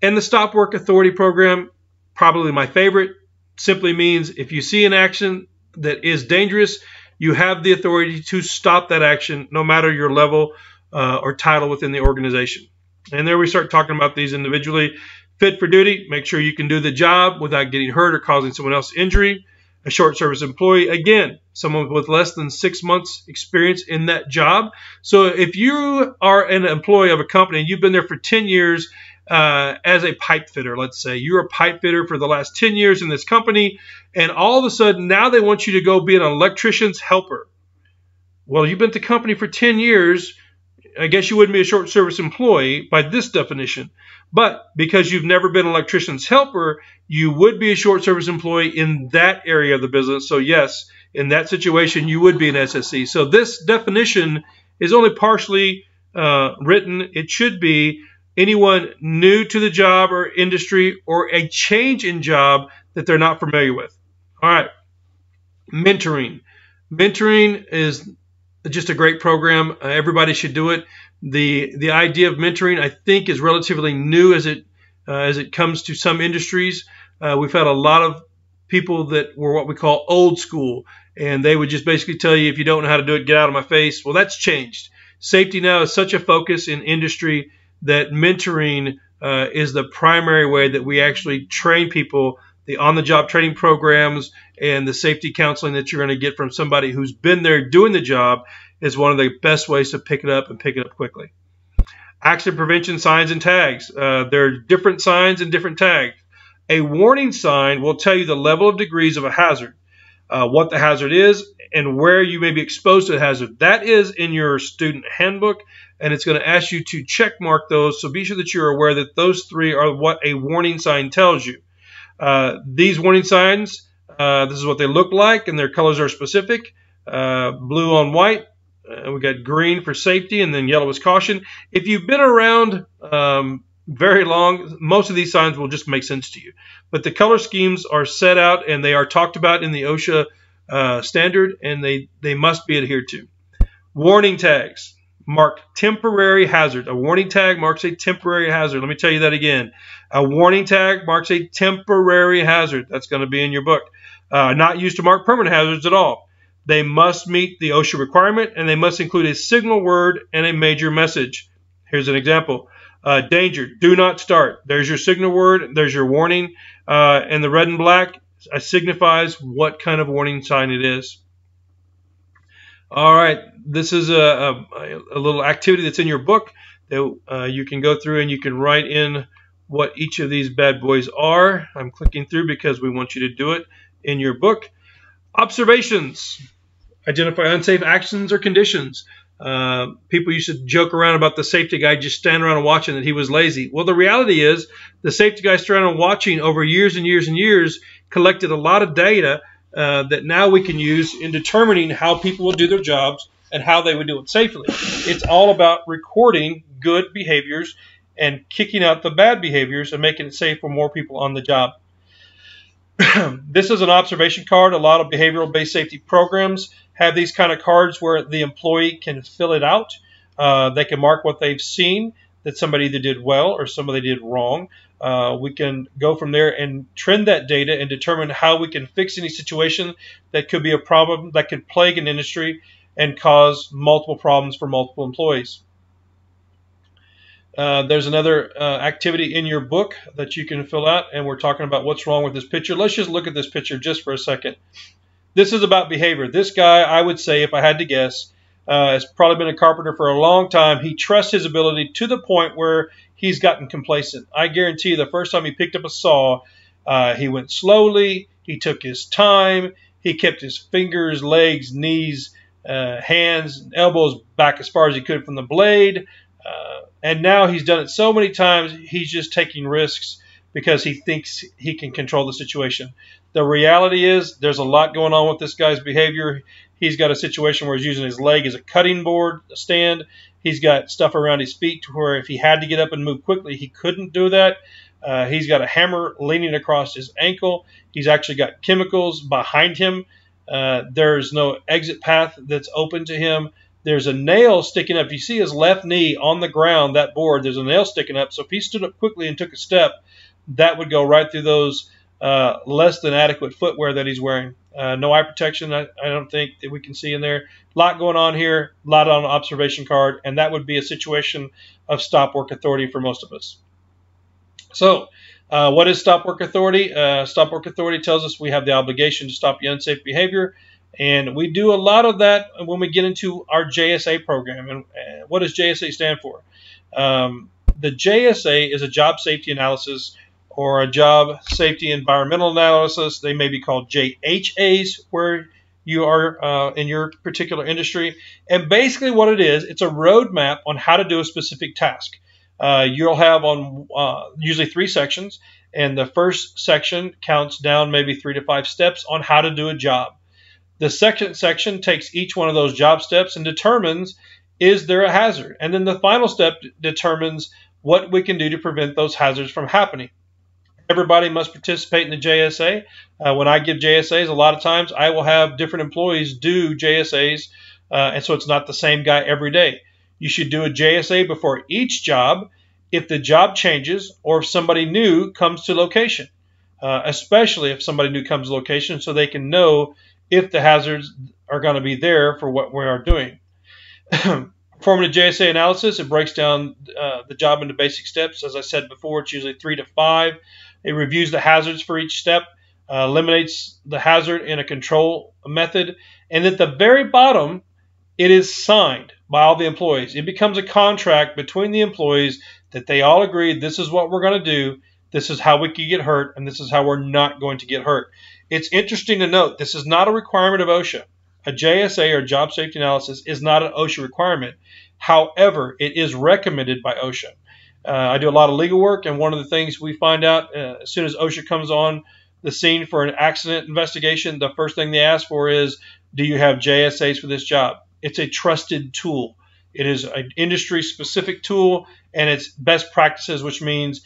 And the Stop Work Authority program, probably my favorite, simply means if you see an action that is dangerous, you have the authority to stop that action, no matter your level or title within the organization. And there we start talking about these individually. Fit for duty, make sure you can do the job without getting hurt or causing someone else injury. A short service employee, again, someone with less than 6 months experience in that job. So if you are an employee of a company and you've been there for 10 years as a pipe fitter, let's say you're a pipe fitter for the last 10 years in this company, and all of a sudden now they want you to go be an electrician's helper. Well, you've been at the company for 10 years. I guess you wouldn't be a short service employee by this definition. But because you've never been an electrician's helper, you would be a short service employee in that area of the business. So yes, in that situation, you would be an SSE. So this definition is only partially written. It should be anyone new to the job or industry or a change in job that they're not familiar with. All right, mentoring. Mentoring is just a great program. Everybody should do it. The idea of mentoring, I think, is relatively new as it comes to some industries. We've had a lot of people that were what we call old school, and they would just basically tell you, if you don't know how to do it, get out of my face. Well, that's changed. Safety now is such a focus in industry that mentoring is the primary way that we actually train people. The on-the-job training programs and the safety counseling that you're going to get from somebody who's been there doing the job is one of the best ways to pick it up and pick it up quickly. Accident prevention signs and tags. There are different signs and different tags. A warning sign will tell you the level of degrees of a hazard, what the hazard is, and where you may be exposed to the hazard. That is in your student handbook, and it's going to ask you to check mark those. So be sure that you're aware that those three are what a warning sign tells you. These warning signs, this is what they look like, and their colors are specific. Blue on white. We got green for safety, and then yellow is caution. If you've been around very long, most of these signs will just make sense to you. But the color schemes are set out, and they are talked about in the OSHA standard, and they must be adhered to. Warning tags mark temporary hazard. A warning tag marks a temporary hazard. Let me tell you that again. A warning tag marks a temporary hazard. That's going to be in your book. Not used to mark permanent hazards at all. They must meet the OSHA requirement, and they must include a signal word and a major message. Here's an example. Danger, do not start. There's your signal word, there's your warning, and the red and black signifies what kind of warning sign it is. All right, this is a little activity that's in your book that you can go through and you can write in what each of these bad boys are. I'm clicking through because we want you to do it in your book. Observations. Identify unsafe actions or conditions. People used to joke around about the safety guy just standing around and watching that he was lazy. Well, the reality is the safety guy standing around watching over years and years and years collected a lot of data that now we can use in determining how people will do their jobs and how they would do it safely. It's all about recording good behaviors and kicking out the bad behaviors and making it safe for more people on the job. This is an observation card. A lot of behavioral-based safety programs have these kind of cards where the employee can fill it out. They can mark what they've seen, that somebody either did well or somebody did wrong. We can go from there and trend that data and determine how we can fix any situation that could be a problem that could plague an industry and cause multiple problems for multiple employees. There's another activity in your book that you can fill out, and we're talking about what's wrong with this picture. Let's just look at this picture just for a second. This is about behavior. This guy, I would say, if I had to guess, has probably been a carpenter for a long time. He trusts his ability to the point where he's gotten complacent. I guarantee you the first time he picked up a saw, he went slowly, he took his time, he kept his fingers, legs, knees, hands, elbows back as far as he could from the blade. And now he's done it so many times, he's just taking risks because he thinks he can control the situation. The reality is there's a lot going on with this guy's behavior. He's got a situation where he's using his leg as a cutting board stand. He's got stuff around his feet to where if he had to get up and move quickly, he couldn't do that. He's got a hammer leaning across his ankle. He's actually got chemicals behind him. There's no exit path that's open to him. There's a nail sticking up. You see his left knee on the ground, that board, there's a nail sticking up. So if he stood up quickly and took a step, that would go right through those less than adequate footwear that he's wearing. No eye protection, I don't think that we can see in there. A lot going on here, a lot on the observation card, and that would be a situation of stop work authority for most of us. So what is stop work authority? Stop work authority tells us we have the obligation to stop the unsafe behavior. And we do a lot of that when we get into our JSA program. And what does JSA stand for? The JSA is a job safety analysis or a job safety environmental analysis. They may be called JHAs where you are in your particular industry. And basically what it is, it's a roadmap on how to do a specific task. You'll have on usually 3 sections. And the first section counts down maybe 3 to 5 steps on how to do a job. The second section takes each one of those job steps and determines, is there a hazard? And then the final step determines what we can do to prevent those hazards from happening. Everybody must participate in the JSA. When I give JSAs, a lot of times I will have different employees do JSAs, and so it's not the same guy every day. You should do a JSA before each job if the job changes or if somebody new comes to location, especially if somebody new comes to location so they can know if the hazards are going to be there for what we are doing. Performing a JSA analysis, it breaks down the job into basic steps. As I said before, it's usually 3 to 5. It reviews the hazards for each step, eliminates the hazard in a control method, and at the very bottom, it is signed by all the employees. It becomes a contract between the employees that they all agree this is what we're going to do, this is how we can get hurt, and this is how we're not going to get hurt. It's interesting to note this is not a requirement of OSHA. A JSA, or job safety analysis, is not an OSHA requirement. However, it is recommended by OSHA. I do a lot of legal work, and one of the things we find out as soon as OSHA comes on the scene for an accident investigation, the first thing they ask for is, do you have JSAs for this job? It's a trusted tool. It is an industry-specific tool, and it's best practices, which means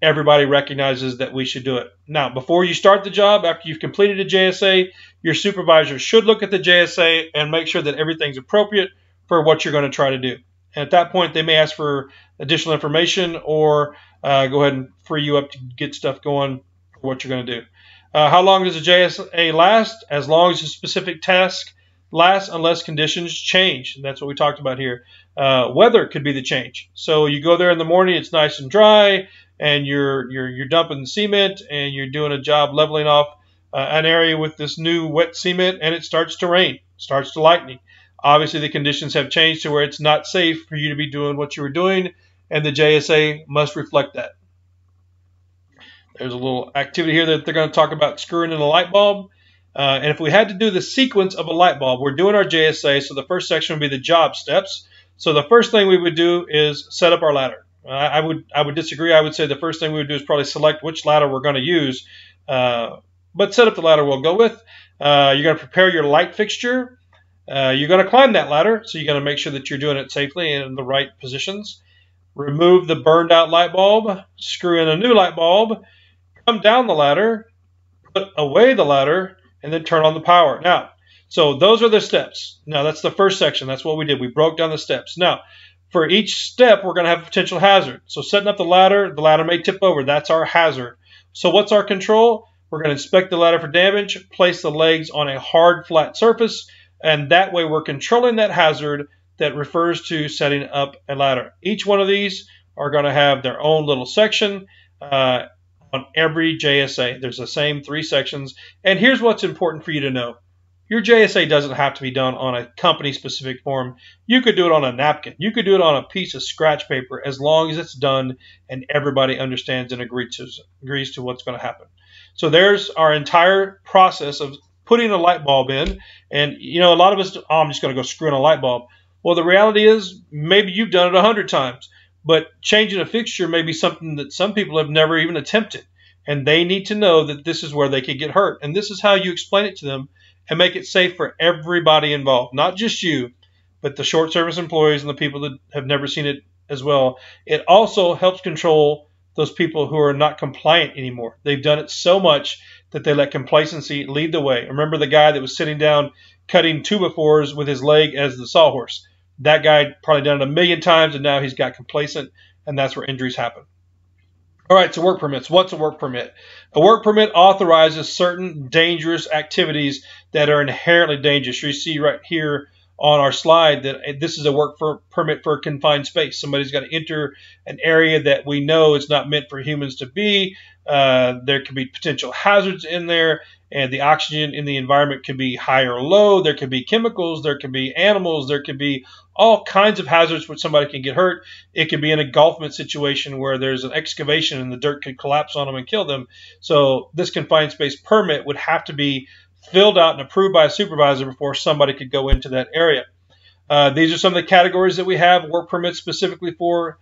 everybody recognizes that we should do it. Now, before you start the job, after you've completed a JSA, your supervisor should look at the JSA and make sure that everything's appropriate for what you're going to try to do. And at that point, they may ask for additional information or go ahead and free you up to get stuff going for what you're going to do. How long does a JSA last? As long as a specific task lasts, unless conditions change. And that's what we talked about here. Weather could be the change. So you go there in the morning, it's nice and dry, and you're dumping cement, and you're doing a job leveling off an area with this new wet cement, and it starts to rain, starts to lightning. Obviously, the conditions have changed to where it's not safe for you to be doing what you were doing, and the JSA must reflect that. There's a little activity here that they're going to talk about screwing in a light bulb. And if we had to do the sequence of a light bulb, we're doing our JSA, so the first section would be the job steps. So the first thing we would do is set up our ladder. I would disagree. I would say the first thing we would do is probably select which ladder we're going to use. But set up the ladder we'll go with. You're going to prepare your light fixture. You're going to climb that ladder, so you're going to make sure that you're doing it safely and in the right positions. Remove the burned out light bulb. Screw in a new light bulb. Come down the ladder. Put away the ladder. And then turn on the power. Now, so those are the steps. Now, that's the first section. That's what we did. We broke down the steps. Now, for each step, we're going to have a potential hazard. So setting up the ladder may tip over. That's our hazard. So what's our control? We're going to inspect the ladder for damage, place the legs on a hard, flat surface, and that way we're controlling that hazard that refers to setting up a ladder. Each one of these are going to have their own little section. On every JSA, there's the same 3 sections. And here's what's important for you to know. Your JSA doesn't have to be done on a company-specific form. You could do it on a napkin. You could do it on a piece of scratch paper, as long as it's done and everybody understands and agrees to what's going to happen. So there's our entire process of putting a light bulb in. And, you know, a lot of us, I'm just going to go screw in a light bulb. Well, the reality is maybe you've done it 100 times. But changing a fixture may be something that some people have never even attempted. And they need to know that this is where they could get hurt. And this is how you explain it to them and make it safe for everybody involved. Not just you, but the short service employees and the people that have never seen it as well. It also helps control those people who are not compliant anymore. They've done it so much that they let complacency lead the way. Remember the guy that was sitting down cutting 2x4s with his leg as the sawhorse? That guy probably done it 1,000,000 times, and now he's got complacent, and that's where injuries happen. All right, so work permits. What's a work permit? A work permit authorizes certain dangerous activities that are inherently dangerous. You see right here on our slide that this is a work permit for a confined space. Somebody's got to enter an area that we know is not meant for humans to be. There could be potential hazards in there, and the oxygen in the environment could be high or low. There could be chemicals. There could be animals. There could be all kinds of hazards which somebody can get hurt. It could be an engulfment situation where there's an excavation and the dirt could collapse on them and kill them. So this confined space permit would have to be filled out and approved by a supervisor before somebody could go into that area. These are some of the categories that we have work permits specifically for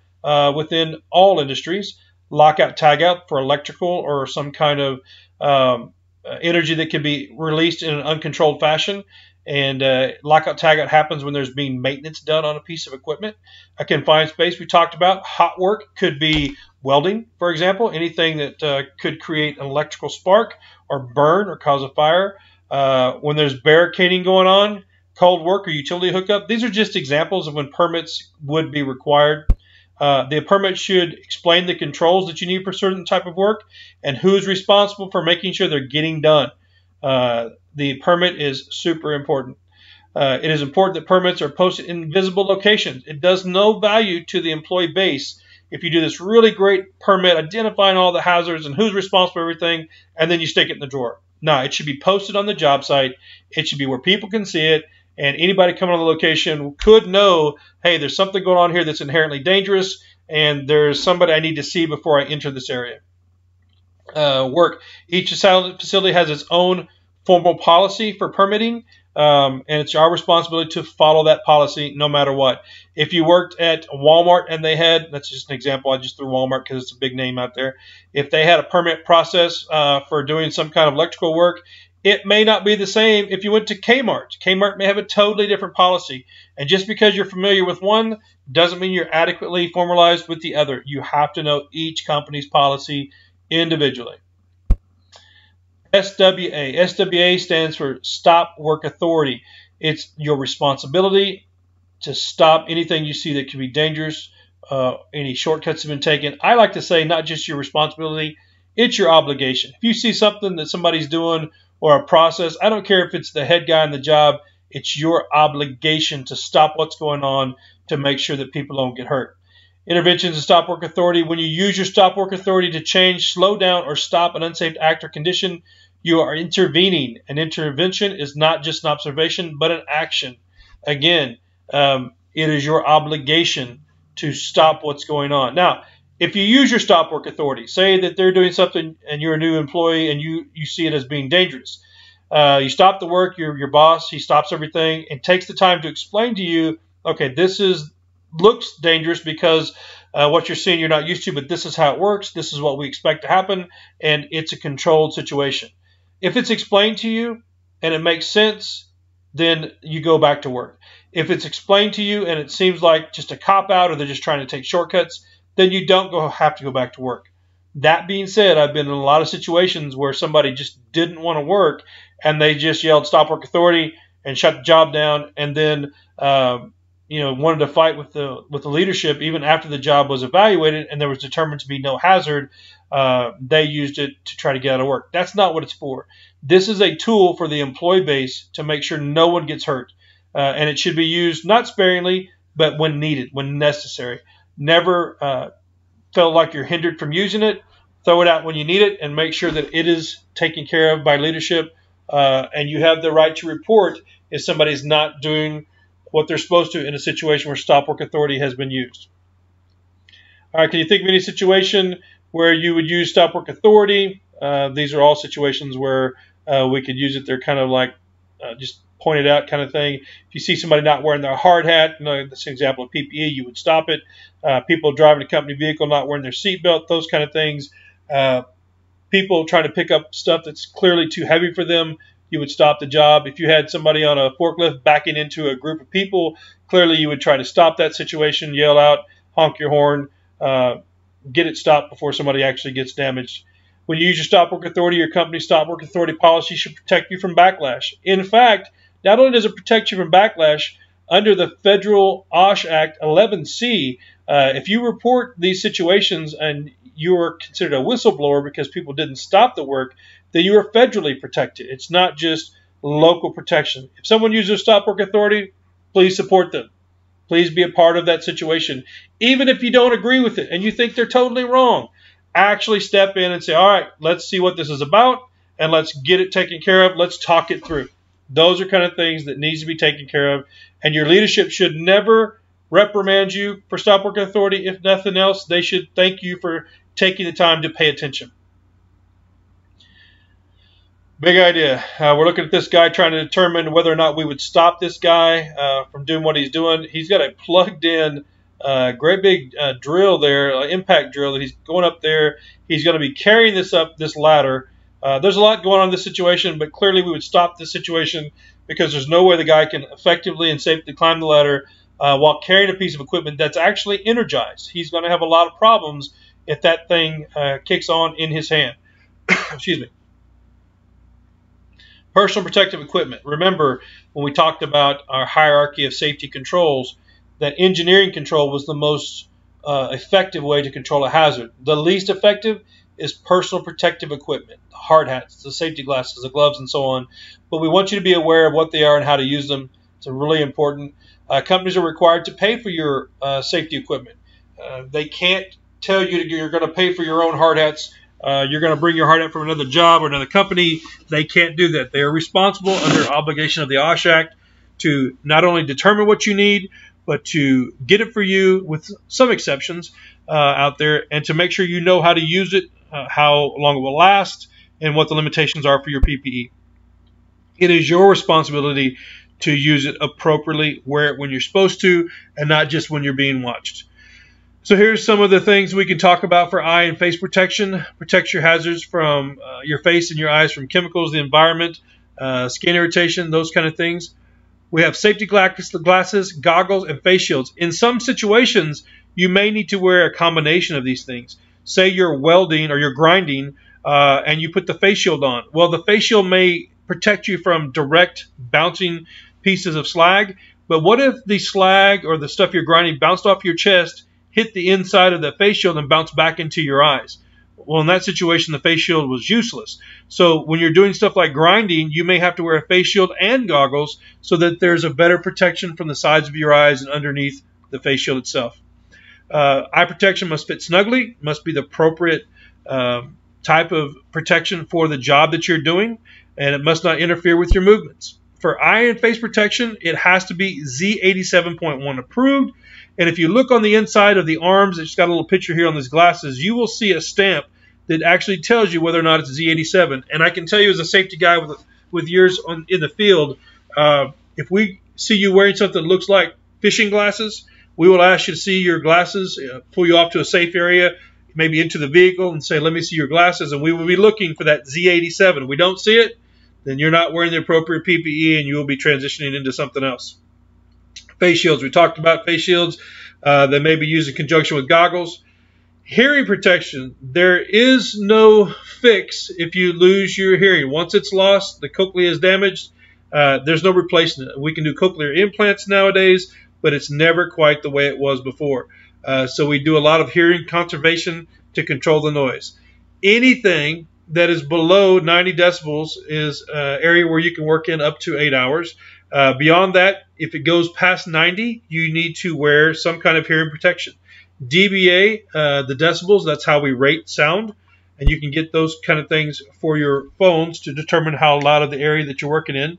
within all industries. Lockout, tagout for electrical or some kind of energy that can be released in an uncontrolled fashion. And lockout, tagout happens when there's being maintenance done on a piece of equipment. A confined space we talked about. Hot work could be welding, for example. Anything that could create an electrical spark or burn or cause a fire. When there's barricading going on, cold work or utility hookup. These are just examples of when permits would be required. The permit should explain the controls that you need for a certain type of work and who's responsible for making sure they're getting done. The permit is super important. It is important that permits are posted in visible locations. It does no value to the employee base if you do this really great permit identifying all the hazards and who's responsible for everything, and then you stick it in the drawer. No, it should be posted on the job site. It should be where people can see it, And anybody coming on the location could know, hey, there's something going on here that's inherently dangerous, and there's somebody I need to see before I enter this area. Work. Each facility has its own formal policy for permitting, and it's our responsibility to follow that policy no matter what. If you worked at Walmart and they had, that's just an example, I just threw Walmart because it's a big name out there. If they had a permit process for doing some kind of electrical work, it may not be the same if you went to Kmart. Kmart may have a totally different policy. And just because you're familiar with one doesn't mean you're adequately formalized with the other. You have to know each company's policy individually. SWA. SWA stands for Stop Work Authority. It's your responsibility to stop anything you see that could be dangerous. Any shortcuts have been taken. I like to say not just your responsibility, it's your obligation. If you see something that somebody's doing or a process, I don't care if it's the head guy in the job, it's your obligation to stop what's going on to make sure that people don't get hurt. Interventions of Stop Work Authority. When you use your Stop Work Authority to change, slow down, or stop an unsafe act or condition, you are intervening. An intervention is not just an observation, but an action. Again, it is your obligation to stop what's going on. Now, if you use your Stop Work Authority, say that they're doing something and you're a new employee and you see it as being dangerous. You stop the work, your boss, he stops everything and takes the time to explain to you, okay, this looks dangerous because what you're seeing you're not used to, but this is how it works. This is what we expect to happen, and it's a controlled situation. If it's explained to you and it makes sense, then you go back to work. If it's explained to you and it seems like just a cop-out or they're just trying to take shortcuts, then you don't have to go back to work. That being said, I've been in a lot of situations where somebody just didn't want to work and they just yelled Stop Work Authority and shut the job down, and then wanted to fight with the leadership even after the job was evaluated and there was determined to be no hazard. They used it to try to get out of work. That's not what it's for. This is a tool for the employee base to make sure no one gets hurt, and it should be used not sparingly, but when needed, when necessary. Never feel like you're hindered from using it. Throw it out when you need it and make sure that it is taken care of by leadership, and you have the right to report if somebody's not doing what they're supposed to in a situation where Stop Work Authority has been used. All right, can you think of any situation where you would use Stop Work Authority? These are all situations where we could use it. They're kind of like just pointed out kind of thing. If you see somebody not wearing their hard hat, that's an example of PPE, you would stop it. People driving a company vehicle not wearing their seatbelt, those kind of things. People trying to pick up stuff that's clearly too heavy for them, you would stop the job. If you had somebody on a forklift backing into a group of people, clearly you would try to stop that situation, yell out, honk your horn, get it stopped before somebody actually gets damaged. When you use your Stop Work Authority, your company's Stop Work Authority policy should protect you from backlash. In fact, not only does it protect you from backlash, under the federal OSH Act 11C, if you report these situations and you are considered a whistleblower because people didn't stop the work, then you are federally protected. It's not just local protection. If someone uses Stop Work Authority, please support them. Please be a part of that situation. Even if you don't agree with it and you think they're totally wrong, actually step in and say, all right, let's see what this is about and let's get it taken care of. Let's talk it through. Those are kind of things that needs to be taken care of. And your leadership should never reprimand you for Stop Work Authority. If nothing else, they should thank you for taking the time to pay attention. Big idea. We're looking at this guy trying to determine whether or not we would stop this guy from doing what he's doing. He's got a plugged in great big drill there, impact drill that he's going up there. He's going to be carrying this up this ladder. There's a lot going on in this situation, but clearly we would stop this situation because there's no way the guy can effectively and safely climb the ladder while carrying a piece of equipment that's actually energized. He's going to have a lot of problems if that thing kicks on in his hand. Excuse me. Personal protective equipment. Remember when we talked about our hierarchy of safety controls, that engineering control was the most effective way to control a hazard. The least effective is personal protective equipment, the hard hats, the safety glasses, the gloves, and so on. But we want you to be aware of what they are and how to use them. It's really important. Companies are required to pay for your safety equipment. They can't tell you you're going to pay for your own hard hats. You're going to bring your hard hat from another job or another company. They can't do that. They are responsible under obligation of the OSH Act to not only determine what you need, but to get it for you with some exceptions out there, and to make sure you know how to use it, how long it will last, and what the limitations are for your PPE. It is your responsibility to use it appropriately, wear it when you're supposed to, and not just when you're being watched. So here's some of the things we can talk about for eye and face protection. Protect your hazards from your face and your eyes from chemicals, the environment, skin irritation, those kind of things. We have safety glasses, goggles, and face shields. In some situations, you may need to wear a combination of these things. Say you're welding or you're grinding and you put the face shield on. Well, the face shield may protect you from direct bouncing pieces of slag, but what if the slag or the stuff you're grinding bounced off your chest, hit the inside of the face shield, and bounced back into your eyes? Well, in that situation, the face shield was useless. So when you're doing stuff like grinding, you may have to wear a face shield and goggles so that there's a better protection from the sides of your eyes and underneath the face shield itself. Eye protection must fit snugly, must be the appropriate type of protection for the job that you're doing, and it must not interfere with your movements. For eye and face protection, it has to be Z87.1 approved. And if you look on the inside of the arms, it's got a little picture here on these glasses, you will see a stamp that actually tells you whether or not it's Z87. And I can tell you, as a safety guy with years in the field, if we see you wearing something that looks like fishing glasses, we will ask you to see your glasses, pull you off to a safe area, maybe into the vehicle, and say, let me see your glasses. And we will be looking for that Z87. If we don't see it, then you're not wearing the appropriate PPE, and you will be transitioning into something else. Face shields. We talked about face shields. They may be used in conjunction with goggles. Hearing protection. There is no fix if you lose your hearing. Once it's lost, the cochlea is damaged, there's no replacing it. We can do cochlear implants nowadays, but it's never quite the way it was before. So we do a lot of hearing conservation to control the noise. Anything that is below 90 decibels is an area where you can work in up to 8 hours. Beyond that, if it goes past 90, you need to wear some kind of hearing protection. dBA, the decibels, that's how we rate sound, and you can get those kind of things for your phones to determine how loud of the area that you're working in.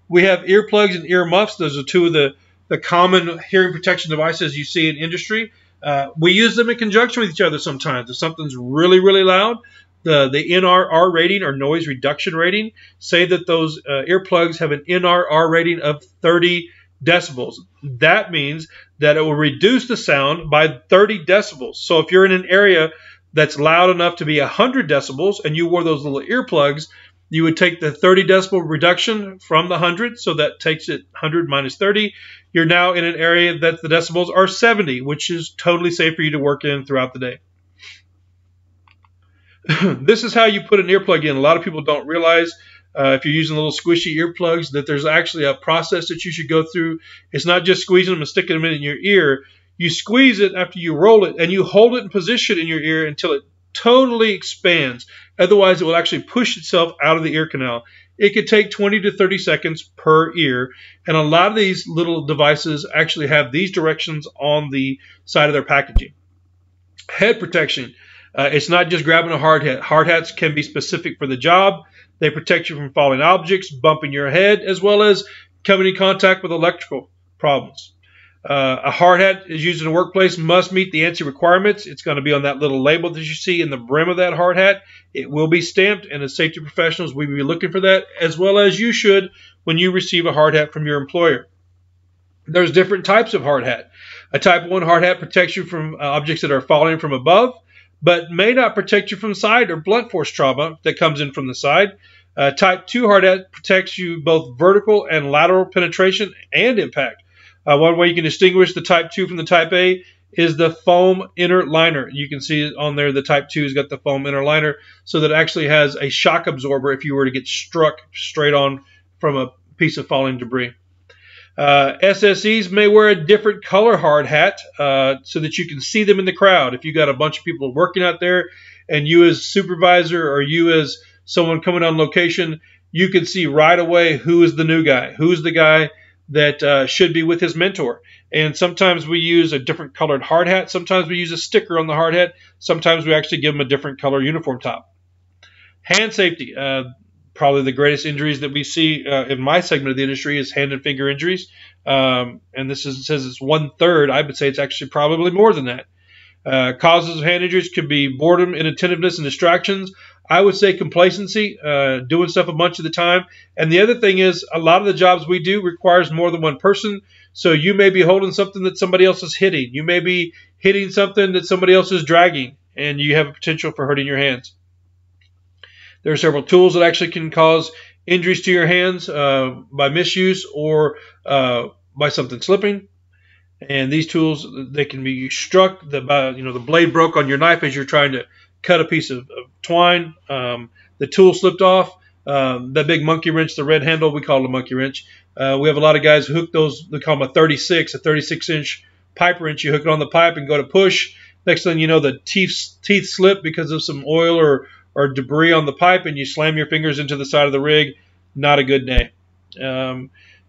We have earplugs and ear muffs. Those are two of the common hearing protection devices you see in industry. We use them in conjunction with each other sometimes. If something's really, really loud, the NRR rating, or noise reduction rating, say that those earplugs have an NRR rating of 30 decibels. That means that it will reduce the sound by 30 decibels. So if you're in an area that's loud enough to be 100 decibels and you wore those little earplugs, you would take the 30 decibel reduction from the 100, so that takes it 100 minus 30. You're now in an area that the decibels are 70, which is totally safe for you to work in throughout the day. This is how you put an earplug in. A lot of people don't realize, if you're using little squishy earplugs, that there's actually a process that you should go through. It's not just squeezing them and sticking them in your ear. You squeeze it after you roll it, and you hold it in position in your ear until it totally expands. Otherwise, it will actually push itself out of the ear canal. It could take 20 to 30 seconds per ear, and a lot of these little devices actually have these directions on the side of their packaging. Head protection. It's not just grabbing a hard hat. Hard hats can be specific for the job. They protect you from falling objects, bumping your head, as well as coming in contact with electrical problems. A hard hat is used in a workplace, must meet the ANSI requirements. It's going to be on that little label that you see in the brim of that hard hat. It will be stamped, and as safety professionals, we will be looking for that, as well as you should when you receive a hard hat from your employer. There's different types of hard hat. A type 1 hard hat protects you from objects that are falling from above, but may not protect you from side or blunt force trauma that comes in from the side. Type 2 hard hat protects you both vertical and lateral penetration and impact. One way you can distinguish the Type 2 from the Type A is the foam inner liner. You can see it on there. The Type 2 has got the foam inner liner, so that it actually has a shock absorber if you were to get struck straight on from a piece of falling debris. SSEs may wear a different color hard hat so that you can see them in the crowd. If you got a bunch of people working out there, and you as supervisor or you as someone coming on location, you can see right away who is the new guy, who's the guy that should be with his mentor. And sometimes we use a different colored hard hat. Sometimes we use a sticker on the hard hat. Sometimes we actually give them a different color uniform top. Hand safety. Probably the greatest injuries that we see in my segment of the industry is hand and finger injuries. And this says it's 1/3. I would say it's actually probably more than that. Causes of hand injuries could be boredom, inattentiveness, and distractions. I would say complacency, doing stuff a bunch of the time. And the other thing is a lot of the jobs we do requires more than one person. So you may be holding something that somebody else is hitting. You may be hitting something that somebody else is dragging, and you have a potential for hurting your hands. There are several tools that actually can cause injuries to your hands by misuse or by something slipping. And these tools, they can be struck. The blade broke on your knife as you're trying to cut a piece of twine. The tool slipped off. That big monkey wrench, the red handle, we call it a monkey wrench. We have a lot of guys who hook those. They call them a 36-inch pipe wrench. You hook it on the pipe and go to push. Next thing you know, the teeth slip because of some oil or debris on the pipe, and you slam your fingers into the side of the rig. Not a good day.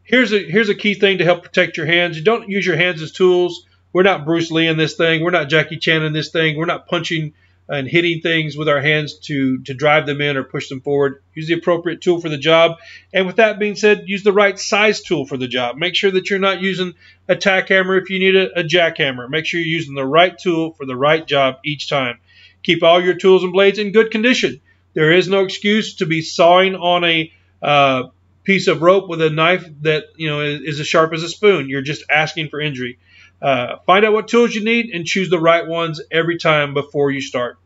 Here's a key thing to help protect your hands. You don't use your hands as tools. We're not Bruce Lee in this thing. We're not Jackie Chan in this thing. We're not punching and hitting things with our hands to drive them in or push them forward. Use the appropriate tool for the job. And with that being said, use the right size tool for the job. Make sure that you're not using a tack hammer if you need a jackhammer. Make sure you're using the right tool for the right job each time. Keep all your tools and blades in good condition. There is no excuse to be sawing on a piece of rope with a knife that is as sharp as a spoon. You're just asking for injury. Find out what tools you need and choose the right ones every time before you start.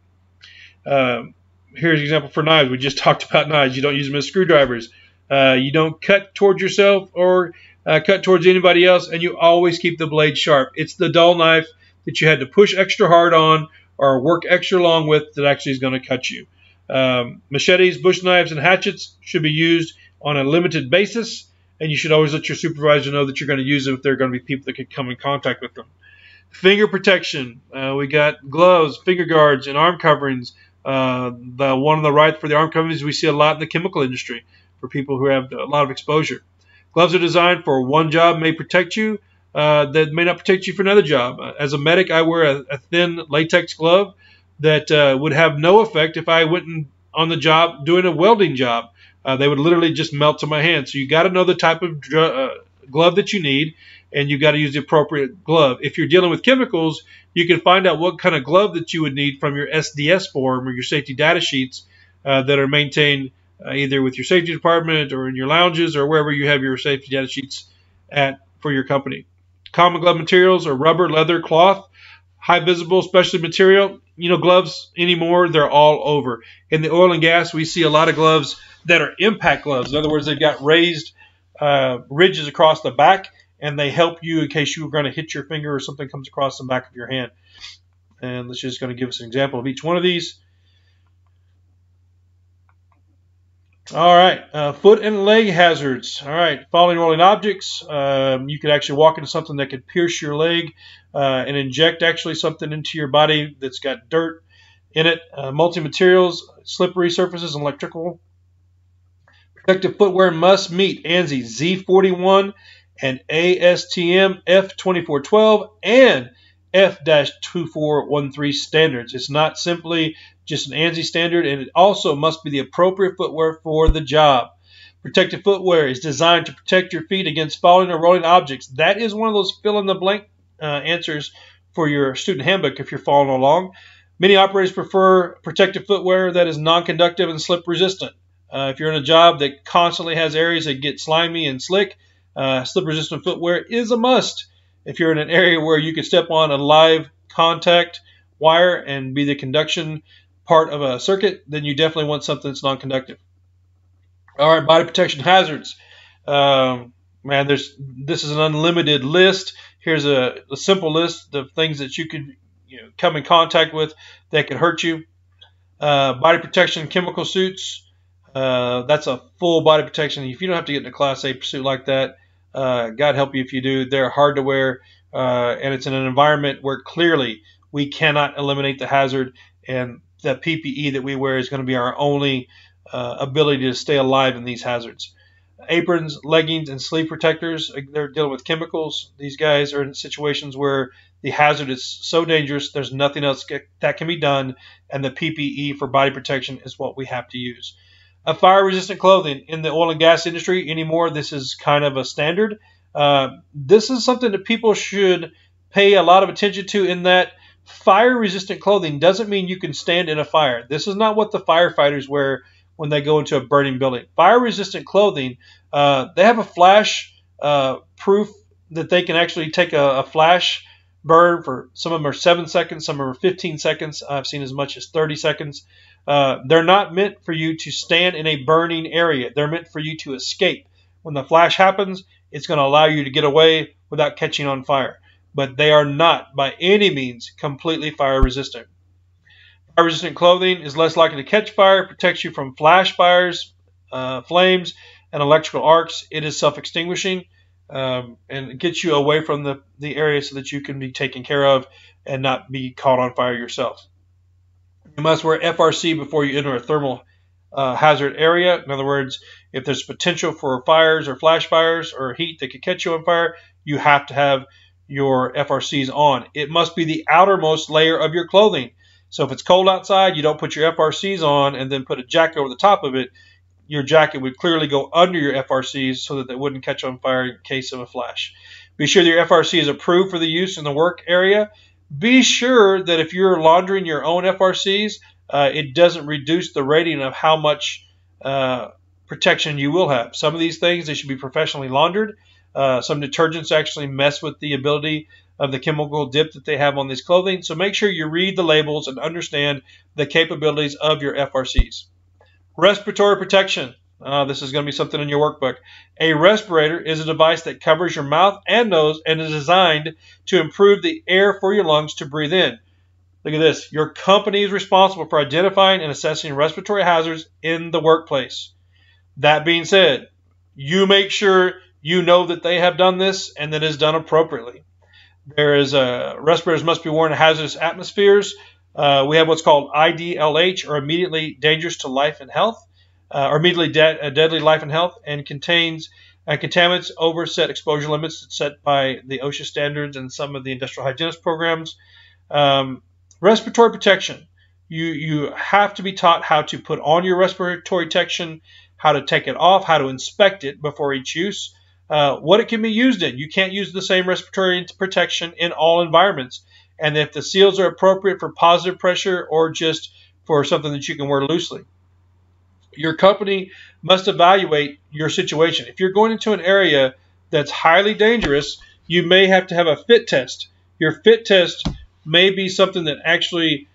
Here's an example for knives. We just talked about knives. You don't use them as screwdrivers. You don't cut towards yourself or cut towards anybody else, and you always keep the blade sharp. It's the dull knife that you had to push extra hard on or work extra long with that actually is going to cut you. Machetes, bush knives, and hatchets should be used on a limited basis, and you should always let your supervisor know that you're going to use them if there are going to be people that could come in contact with them. Finger protection. We got gloves, finger guards, and arm coverings. The one on the right for the arm coverings we see a lot in the chemical industry for people who have a lot of exposure. Gloves are designed for one job, may protect you, that may not protect you for another job. As a medic, I wear a thin latex glove that would have no effect if I went on the job doing a welding job. They would literally just melt to my hand. So you got to know the type of glove that you need, and you got to use the appropriate glove. If you're dealing with chemicals, you can find out what kind of glove that you would need from your SDS form or your safety data sheets that are maintained either with your safety department or in your lounges or wherever you have your safety data sheets at for your company. Common glove materials are rubber, leather, cloth, high visible specialty material. Gloves anymore, they're all over. In the oil and gas, we see a lot of gloves that are impact gloves. In other words, they've got raised ridges across the back, and they help you in case you're going to hit your finger or something comes across the back of your hand. And let's just going to give us an example of each one of these. All right, foot and leg hazards. All right, falling rolling objects. You could actually walk into something that could pierce your leg and inject actually something into your body that's got dirt in it. Multi-materials, slippery surfaces, and electrical. Protective footwear must meet ANSI Z41 and ASTM F2412 and F-2413 standards. It's not simply just an ANSI standard, and it also must be the appropriate footwear for the job. Protective footwear is designed to protect your feet against falling or rolling objects. That is one of those fill-in-the-blank answers for your student handbook if you're following along. Many operators prefer protective footwear that is non-conductive and slip-resistant. If you're in a job that constantly has areas that get slimy and slick, slip-resistant footwear is a must. If you're in an area where you can step on a live contact wire and be the conduction part of a circuit, then you definitely want something that's non-conductive. All right, body protection hazards. This is an unlimited list. Here's a simple list of things that you could come in contact with that could hurt you. Body protection chemical suits. That's a full body protection. If you don't have to get in a Class A suit like that, God help you if you do. They're hard to wear, and it's in an environment where clearly we cannot eliminate the hazard, and the PPE that we wear is going to be our only ability to stay alive in these hazards. Aprons, leggings, and sleeve protectors, they're dealing with chemicals. These guys are in situations where the hazard is so dangerous, there's nothing else that can be done, and the PPE for body protection is what we have to use. A fire-resistant clothing in the oil and gas industry anymore. This is kind of a standard. This is something that people should pay a lot of attention to, in that fire-resistant clothing doesn't mean you can stand in a fire. This is not what the firefighters wear when they go into a burning building. Fire-resistant clothing, they have a flash proof that they can actually take a flash burn for. Some of them are 7 seconds, some of them are 15 seconds. I've seen as much as 30 seconds. They're not meant for you to stand in a burning area. They're meant for you to escape. When the flash happens, it's going to allow you to get away without catching on fire. But they are not by any means completely fire resistant. Fire resistant clothing is less likely to catch fire, protects you from flash fires, flames, and electrical arcs. It is self-extinguishing, and it gets you away from the area so that you can be taken care of and not be caught on fire yourself. You must wear FRC before you enter a thermal hazard area. In other words, if there's potential for fires or flash fires or heat that could catch you on fire, you have to have your FRCs on. It must be the outermost layer of your clothing. So if it's cold outside, you don't put your FRCs on and then put a jacket over the top of it. Your jacket would clearly go under your FRCs so that they wouldn't catch on fire in case of a flash. Be sure that your FRC is approved for the use in the work area. Be sure that if you're laundering your own FRCs, it doesn't reduce the rating of how much protection you will have. Some of these things, they should be professionally laundered. Some detergents actually mess with the ability of the chemical dip that they have on this clothing. So make sure you read the labels and understand the capabilities of your FRCs. Respiratory protection. This is going to be something in your workbook. A respirator is a device that covers your mouth and nose and is designed to improve the air for your lungs to breathe in. Look at this. Your company is responsible for identifying and assessing respiratory hazards in the workplace. That being said, you make sure you know that they have done this and that it is done appropriately. Respirators must be worn in hazardous atmospheres. We have what's called IDLH, or immediately dangerous to life and health, or immediately deadly life and health, and contains contaminants over set exposure limits set by the OSHA standards and some of the industrial hygienist programs. Respiratory protection. You have to be taught how to put on your respiratory protection, how to take it off, how to inspect it before each use, what it can be used in. You can't use the same respiratory protection in all environments. And if the seals are appropriate for positive pressure or just for something that you can wear loosely. Your company must evaluate your situation. If you're going into an area that's highly dangerous, you may have to have a fit test. Your fit test may be something that actually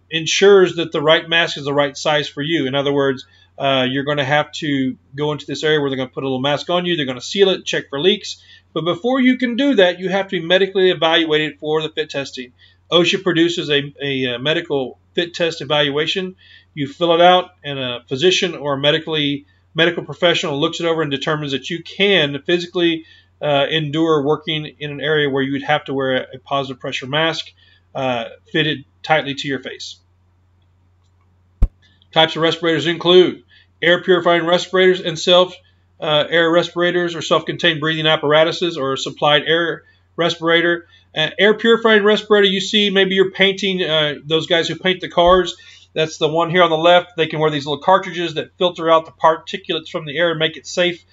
ensures that the right mask is the right size for you. In other words, you're going to have to go into this area where they're going to put a little mask on you. They're going to seal it, check for leaks. But before you can do that, you have to be medically evaluated for the fit testing. OSHA produces a medical fit test evaluation. You fill it out, and a physician or a medical professional looks it over and determines that you can physically endure working in an area where you would have to wear a positive pressure mask fitted tightly to your face. Types of respirators include air purifying respirators and air respirators, or self-contained breathing apparatuses, or supplied air respirator. Air purifying respirator, you see, maybe you're painting, those guys who paint the cars. That's the one here on the left. They can wear these little cartridges that filter out the particulates from the air and make it safe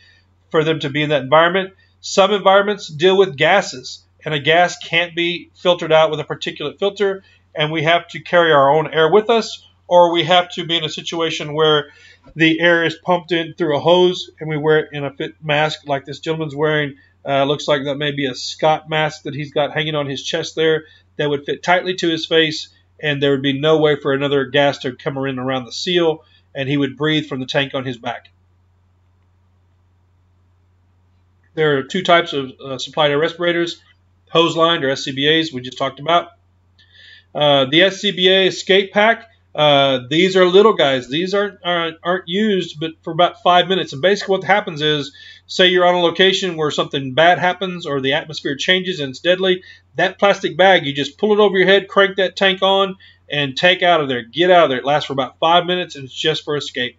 for them to be in that environment. Some environments deal with gases, and a gas can't be filtered out with a particulate filter, and we have to carry our own air with us, or we have to be in a situation where the air is pumped in through a hose and we wear it in a fit mask like this gentleman's wearing. Looks like that may be a Scott mask that he's got hanging on his chest there that would fit tightly to his face, and there would be no way for another gas to come in around the seal, and he would breathe from the tank on his back. There are two types of supplied air respirators, hose-lined or SCBAs we just talked about. The SCBA escape pack, these are little guys. These aren't used but for about 5 minutes. And basically what happens is, say you're on a location where something bad happens or the atmosphere changes and it's deadly, that plastic bag, you just pull it over your head, crank that tank on, and take out of there. Get out of there. It lasts for about 5 minutes, and it's just for escape.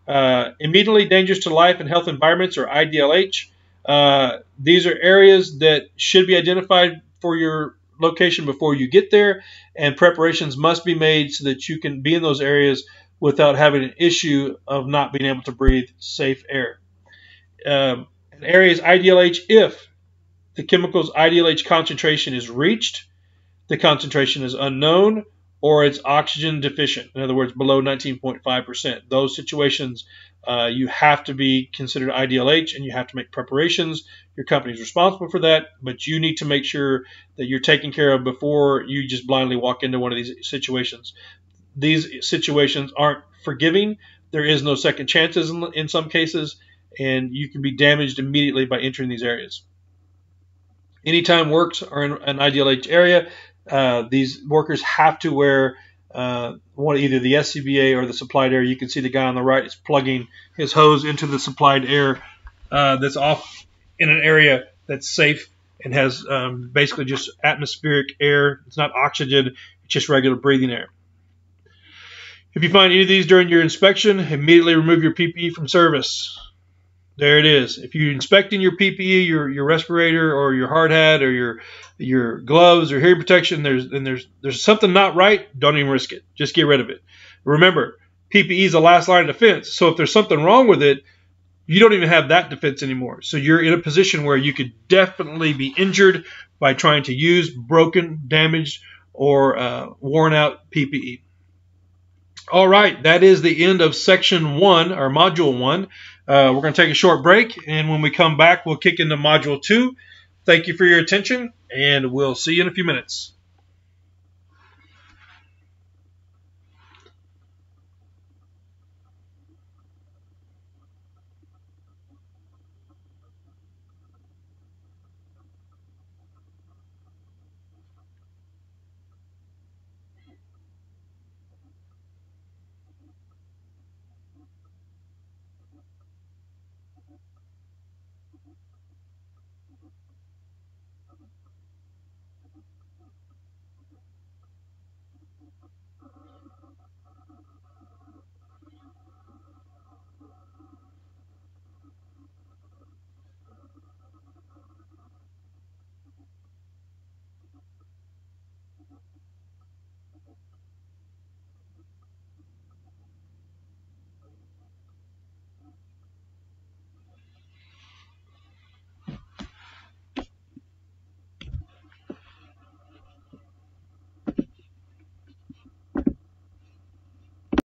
Immediately dangerous to life and health environments, or IDLH. These are areas that should be identified for your location before you get there, and preparations must be made so that you can be in those areas without having an issue of not being able to breathe safe air. An area is IDLH if the chemical's IDLH concentration is reached, the concentration is unknown, or it's oxygen deficient. In other words, below 19.5%. Those situations, you have to be considered IDLH and you have to make preparations. Your company is responsible for that, but you need to make sure that you're taken care of before you just blindly walk into one of these situations. These situations aren't forgiving. There is no second chances in some cases, and you can be damaged immediately by entering these areas. Anytime works are in an IDLH area, these workers have to wear either the SCBA or the supplied air. You can see the guy on the right is plugging his hose into the supplied air that's off in an area that's safe and has basically just atmospheric air. It's not oxygen, it's just regular breathing air. If you find any of these during your inspection, immediately remove your PPE from service. There it is. If you're inspecting your PPE, your respirator or your hard hat or your gloves or hearing protection, there's something not right, don't even risk it. Just get rid of it. Remember, PPE is the last line of defense. So if there's something wrong with it, you don't even have that defense anymore. So you're in a position where you could definitely be injured by trying to use broken, damaged, or worn out PPE. All right, that is the end of section 1, or module 1. We're going to take a short break, and when we come back, we'll kick into module 2. Thank you for your attention, and we'll see you in a few minutes.